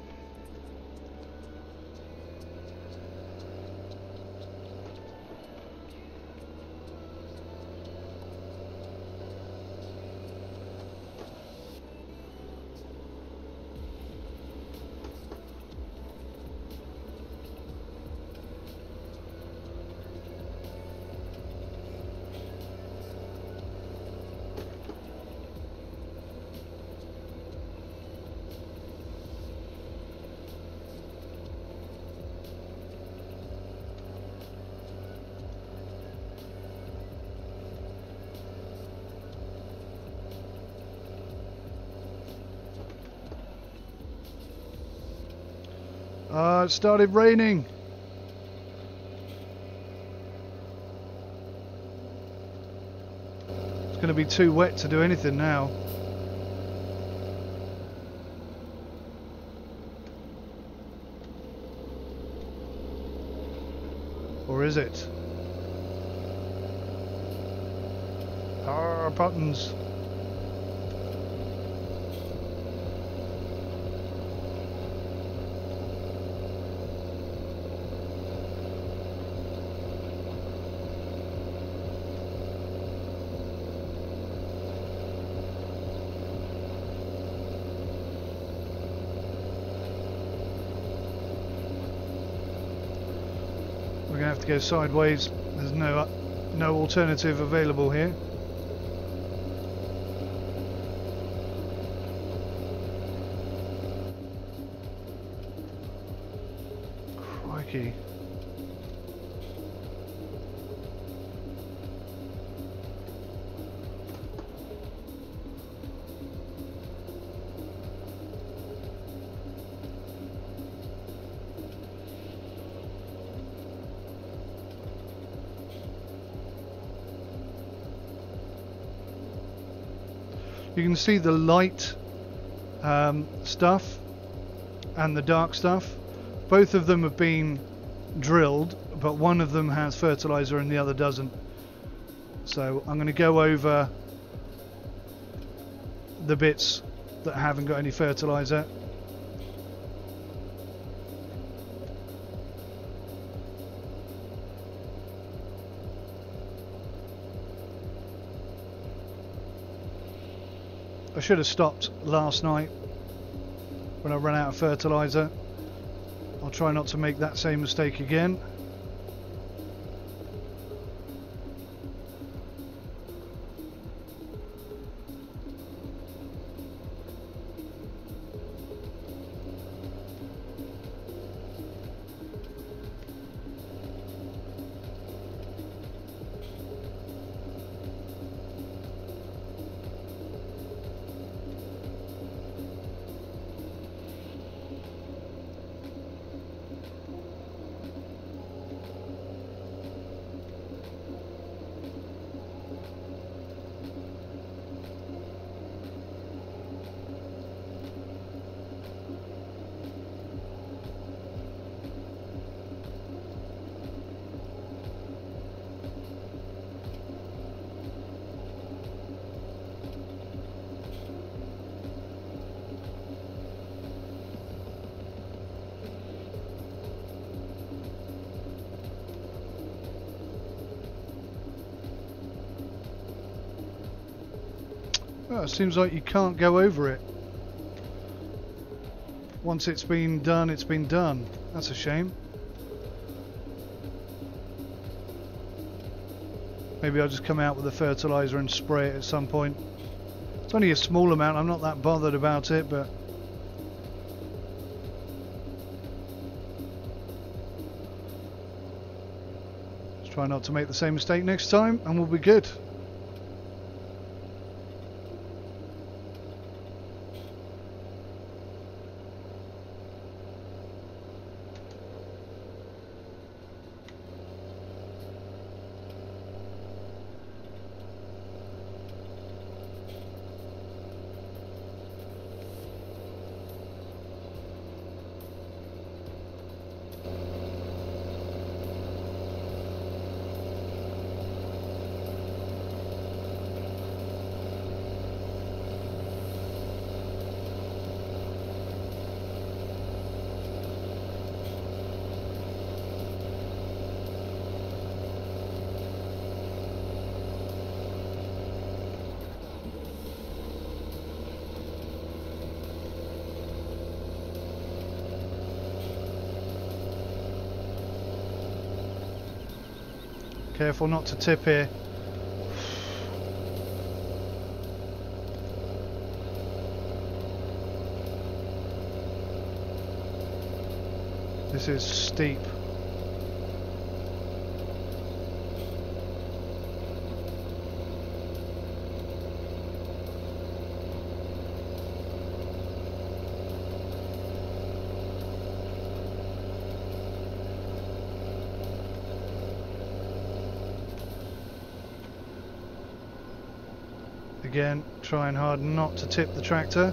It started raining. It's going to be too wet to do anything now. Or is it? Buttons. We're going to have to go sideways. There's no alternative available here. Crikey. You can see the light stuff and the dark stuff. Both of them have been drilled, but one of them has fertilizer and the other doesn't. So I'm going to go over the bits that haven't got any fertilizer. I should have stopped last night when I ran out of fertilizer I'll try not to make that same mistake again. Well, it seems like you can't go over it. Once it's been done, it's been done. That's a shame. Maybe I'll just come out with the fertilizer and spray it at some point. It's only a small amount, I'm not that bothered about it, but let's try not to make the same mistake next time and we'll be good. Careful not to tip here. This is steep. Again, trying hard not to tip the tractor.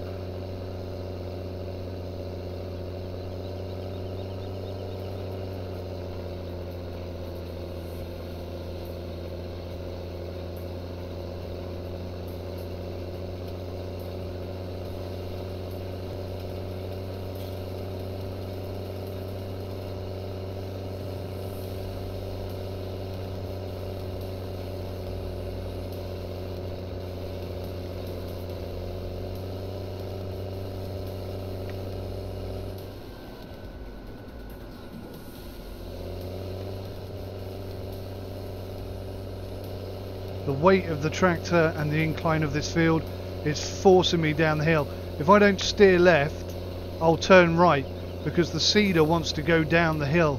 The weight of the tractor and the incline of this field is forcing me down the hill. If I don't steer left, I'll turn right because the seeder wants to go down the hill.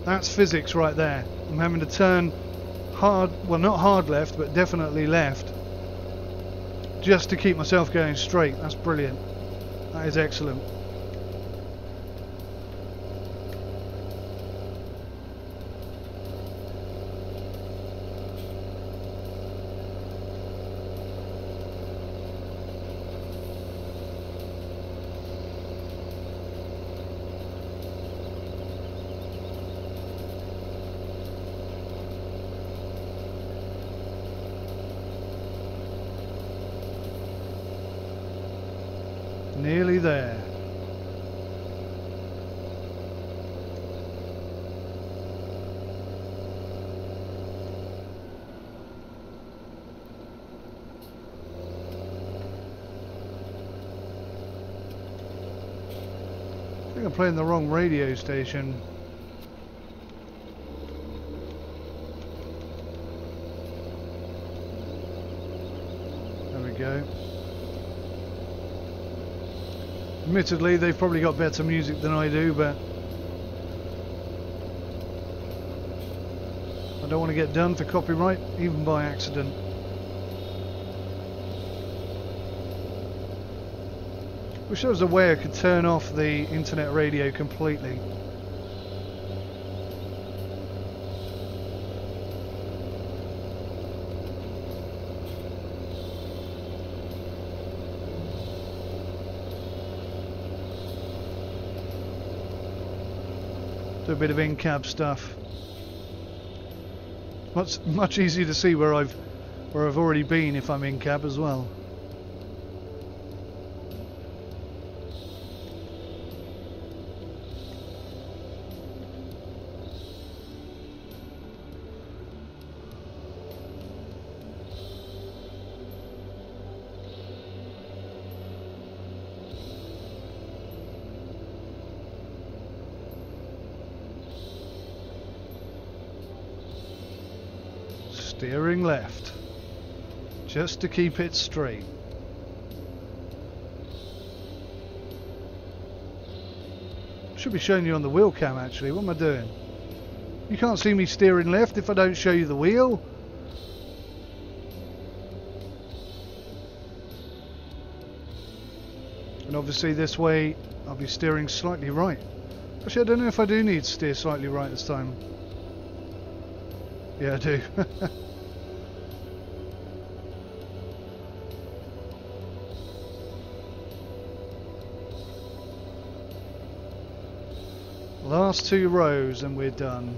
That's physics right there. I'm having to turn hard, well not hard left, but definitely left, just to keep myself going straight. That's brilliant. That is excellent. Nearly there. think I'm playing the wrong radio station. There we go. Admittedly, they've probably got better music than I do, but I don't want to get done for copyright, even by accident. Wish there was a way I could turn off the internet radio completely. Do a bit of in-cab stuff. Much easier to see where I've already been if I'm in cab as well. Steering left, just to keep it straight. Should be showing you on the wheel cam actually. What am I doing? You can't see me steering left if I don't show you the wheel. And obviously this way I'll be steering slightly right. Actually, I don't know if I do need to steer slightly right this time. Yeah, I do. Last 2 rows and we're done.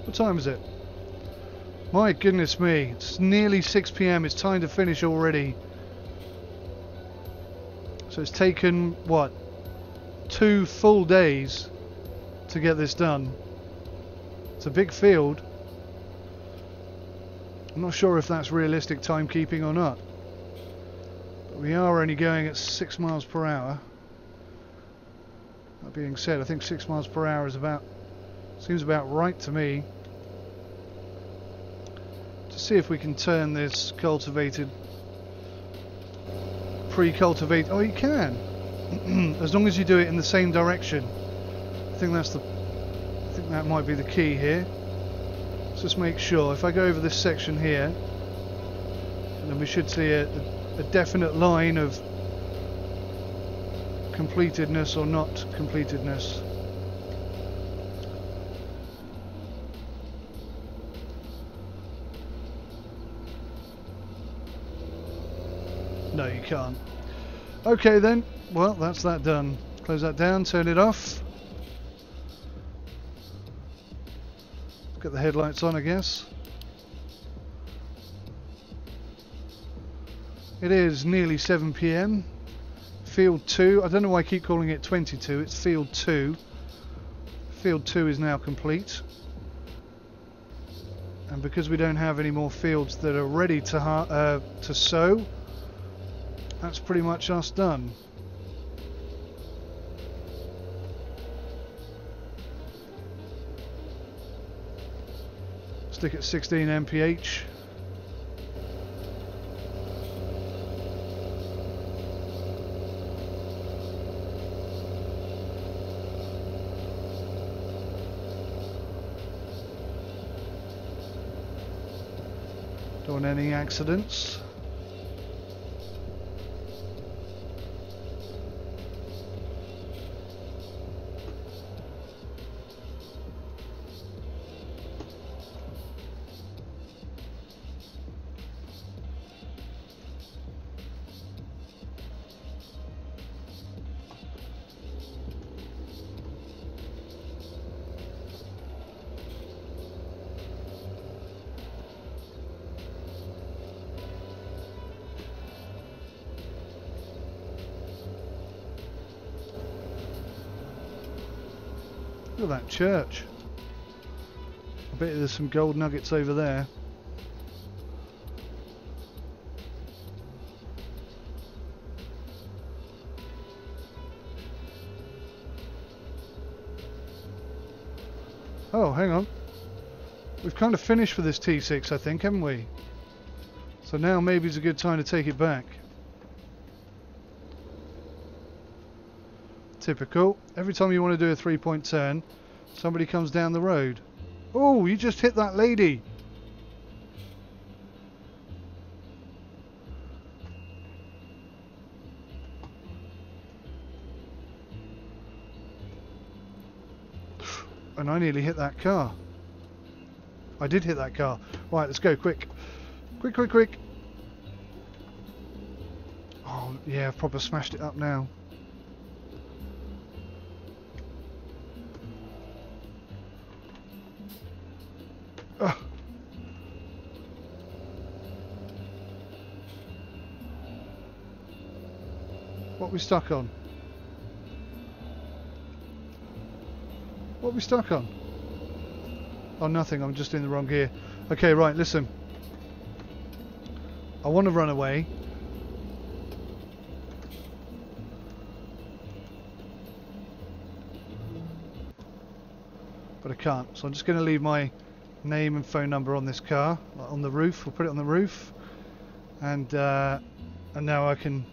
What time is it? My goodness me, it's nearly 6 PM, it's time to finish already. So it's taken, what, 2 full days to get this done. It's a big field. I'm not sure if that's realistic timekeeping or not. But we are only going at 6 miles per hour. That being said, I think 6 miles per hour is seems about right to me. See if we can turn this cultivated pre-cultivate. Oh, you can, as long as you do it in the same direction. I think that might be the key here. Let's just make sure. If I go over this section here, and then we should see a definite line of completedness or not completedness. No, you can't. Okay then, well that's that done. Close that down, turn it off. Get the headlights on, I guess. It is nearly 7 PM. Field 2, I don't know why I keep calling it 22, it's Field 2. Field 2 is now complete. And because we don't have any more fields that are ready to sow, that's pretty much us done. Stick at 16 mph. Don't want any accidents. Look at that church. I bet there's some gold nuggets over there. Oh, hang on. We've kind of finished for this T6, I think, haven't we? So now maybe it's a good time to take it back. Typical. Every time you want to do a 3-point turn, somebody comes down the road. Oh, you just hit that lady. And I nearly hit that car. I did hit that car. Right, let's go, quick. Quick, quick, quick. Oh, yeah, I've proper smashed it up now. Ugh. What are we stuck on? What are we stuck on? Oh, nothing. I'm just in the wrong gear. Okay, right, listen. I want to run away. But I can't. So I'm just going to leave my name and phone number on this car, on the roof. We'll put it on the roof. And now I can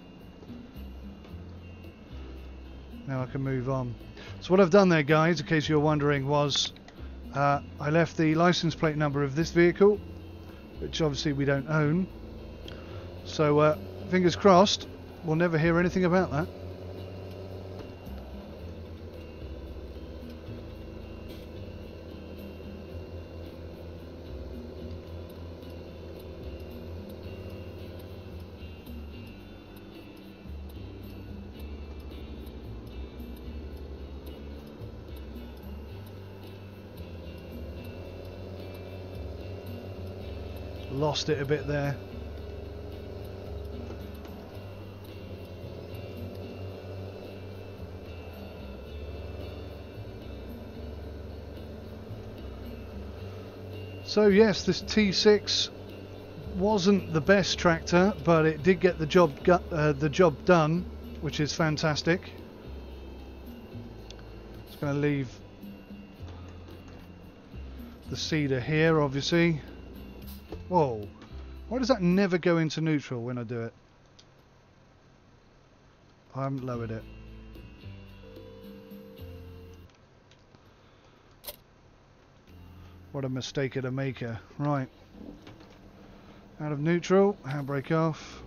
move on. So what I've done there, guys, in case you're wondering, was I left the license plate number of this vehicle, which obviously we don't own. So fingers crossed, we'll never hear anything about that. Lost it a bit there. So yes, this T6 wasn't the best tractor, but it did get the job done, which is fantastic. Just going to leave the cedar here, obviously. Whoa, why does that never go into neutral when I do it? I haven't lowered it. What a mistake of a maker. Right. Out of neutral, handbrake off.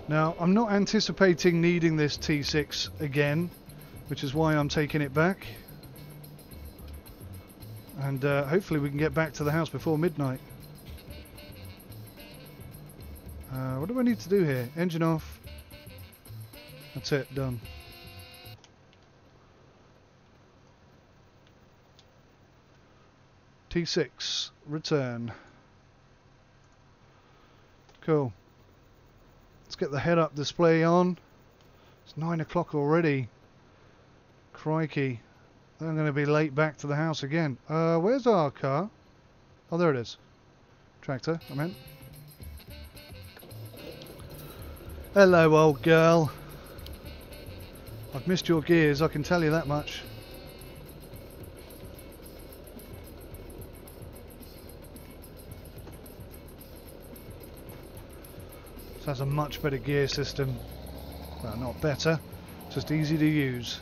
Now, I'm not anticipating needing this T6 again, which is why I'm taking it back. And hopefully we can get back to the house before midnight. What do I need to do here? Engine off. That's it, done. T6, return. Cool. Let's get the head-up display on. It's 9 o'clock already. Crikey. I'm going to be late back to the house again. Where's our car? Oh, there it is. Tractor, I meant. Hello, old girl. I've missed your gears, I can tell you that much. This has a much better gear system. Well, not better, just easy to use.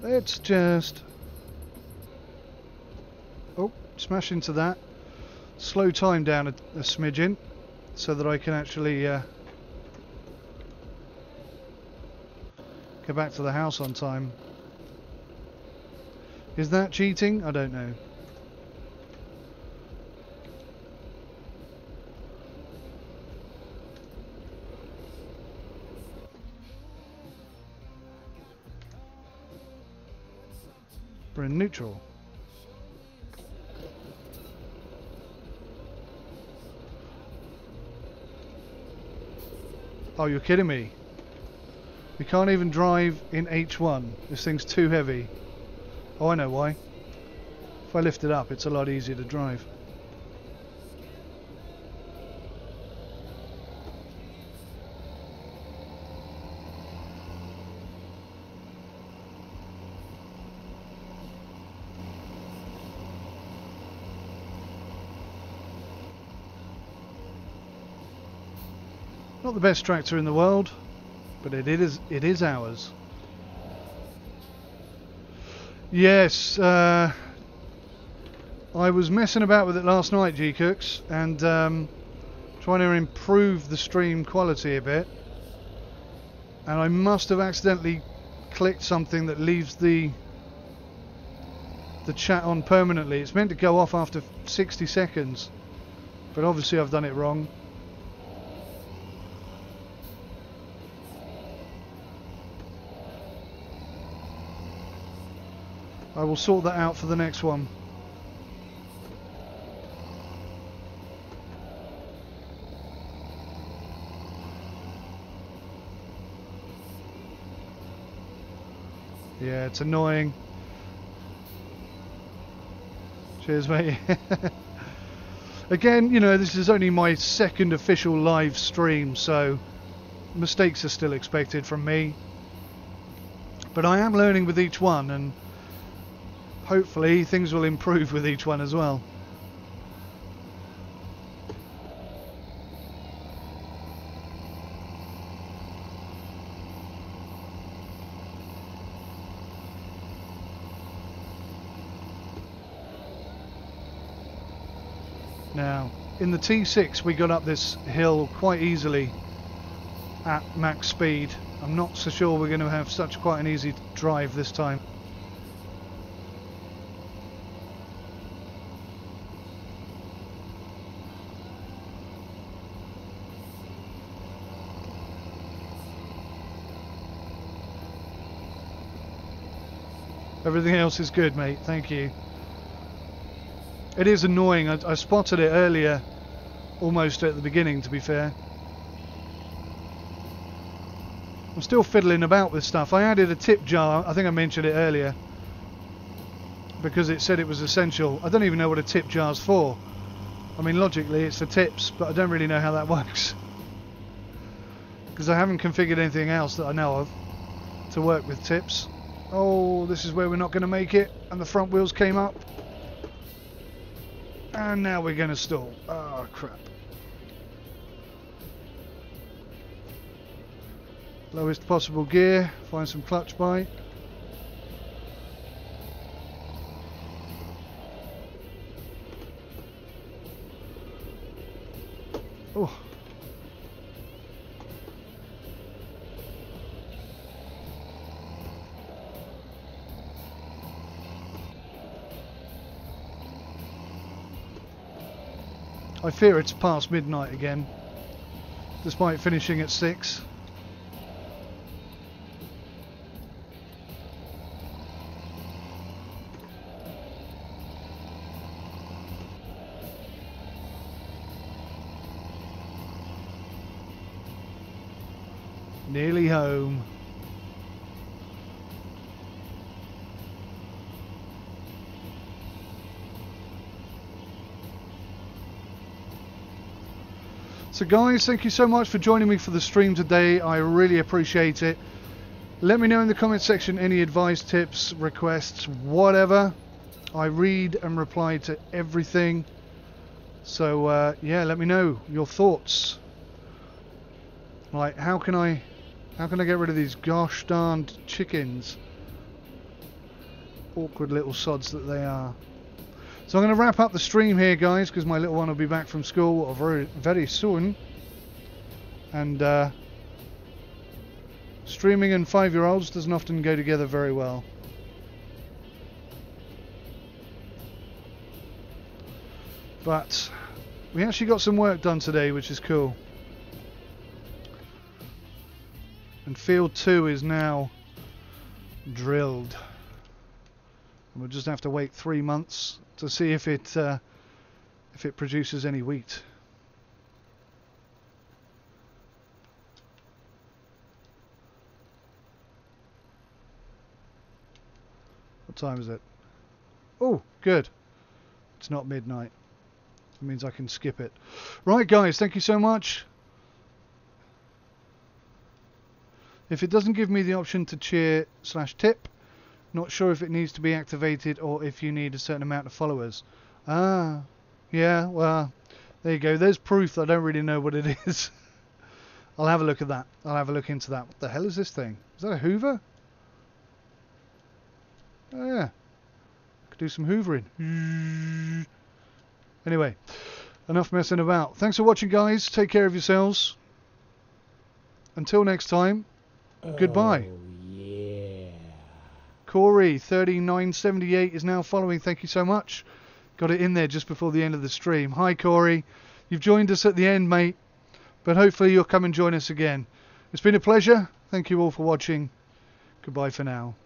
Let's just... Oh, smash into that. Slow time down a smidgen so that I can actually go back to the house on time. Is that cheating? I don't know. We're in neutral. Oh, you're kidding me. We can't even drive in H1. This thing's too heavy. Oh, I know why. If I lift it up, it's a lot easier to drive. Not the best tractor in the world, but it is ours. Yes, I was messing about with it last night, G-Cooks, and trying to improve the stream quality a bit, and I must have accidentally clicked something that leaves the chat on permanently. It's meant to go off after 60 seconds, but obviously I've done it wrong. I will sort that out for the next one. Yeah, it's annoying. Cheers, mate. Again, you know, this is only my second official live stream, so mistakes are still expected from me. But I am learning with each one, and hopefully things will improve with each one as well. Now, in the T6 we got up this hill quite easily at max speed. I'm not so sure we're going to have quite an easy drive this time. Everything else is good, mate. Thank you. It is annoying. I spotted it earlier, almost at the beginning, to be fair. I'm still fiddling about with stuff. I added a tip jar. I think I mentioned it earlier, because it said it was essential. I don't even know what a tip jar's for. I mean, logically it's for tips, but I don't really know how that works, because I haven't configured anything else that I know of to work with tips. Oh, this is where we're not going to make it, and the front wheels came up, and now we're going to stall. Oh crap. Lowest possible gear, find some clutch bite. Oh. I fear it's past midnight again, despite finishing at 6. Nearly home. So guys, thank you so much for joining me for the stream today. I really appreciate it. Let me know in the comment section any advice, tips, requests, whatever. I read and reply to everything. So yeah, let me know your thoughts. Like, how can I get rid of these gosh darned chickens? Awkward little sods that they are. So I'm going to wrap up the stream here, guys, because my little one will be back from school very, very soon. And streaming and 5-year-olds doesn't often go together very well. But we actually got some work done today, which is cool. And field 2 is now drilled. We'll just have to wait 3 months to see if it produces any wheat. What time is it? Oh, good. It's not midnight. That means I can skip it. Right, guys, thank you so much. If it doesn't give me the option to cheer/tip, not sure if it needs to be activated or if you need a certain amount of followers. Ah, yeah, well, there you go. There's proof that I don't really know what it is. I'll have a look at that. I'll have a look into that. What the hell is this thing? Is that a Hoover? Oh, yeah. Could do some hoovering. Anyway, enough messing about. Thanks for watching, guys. Take care of yourselves. Until next time, goodbye. Yeah. Corey, 3978 is now following. Thank you so much. Got it in there just before the end of the stream. Hi, Corey. You've joined us at the end, mate. But hopefully you'll come and join us again. It's been a pleasure. Thank you all for watching. Goodbye for now.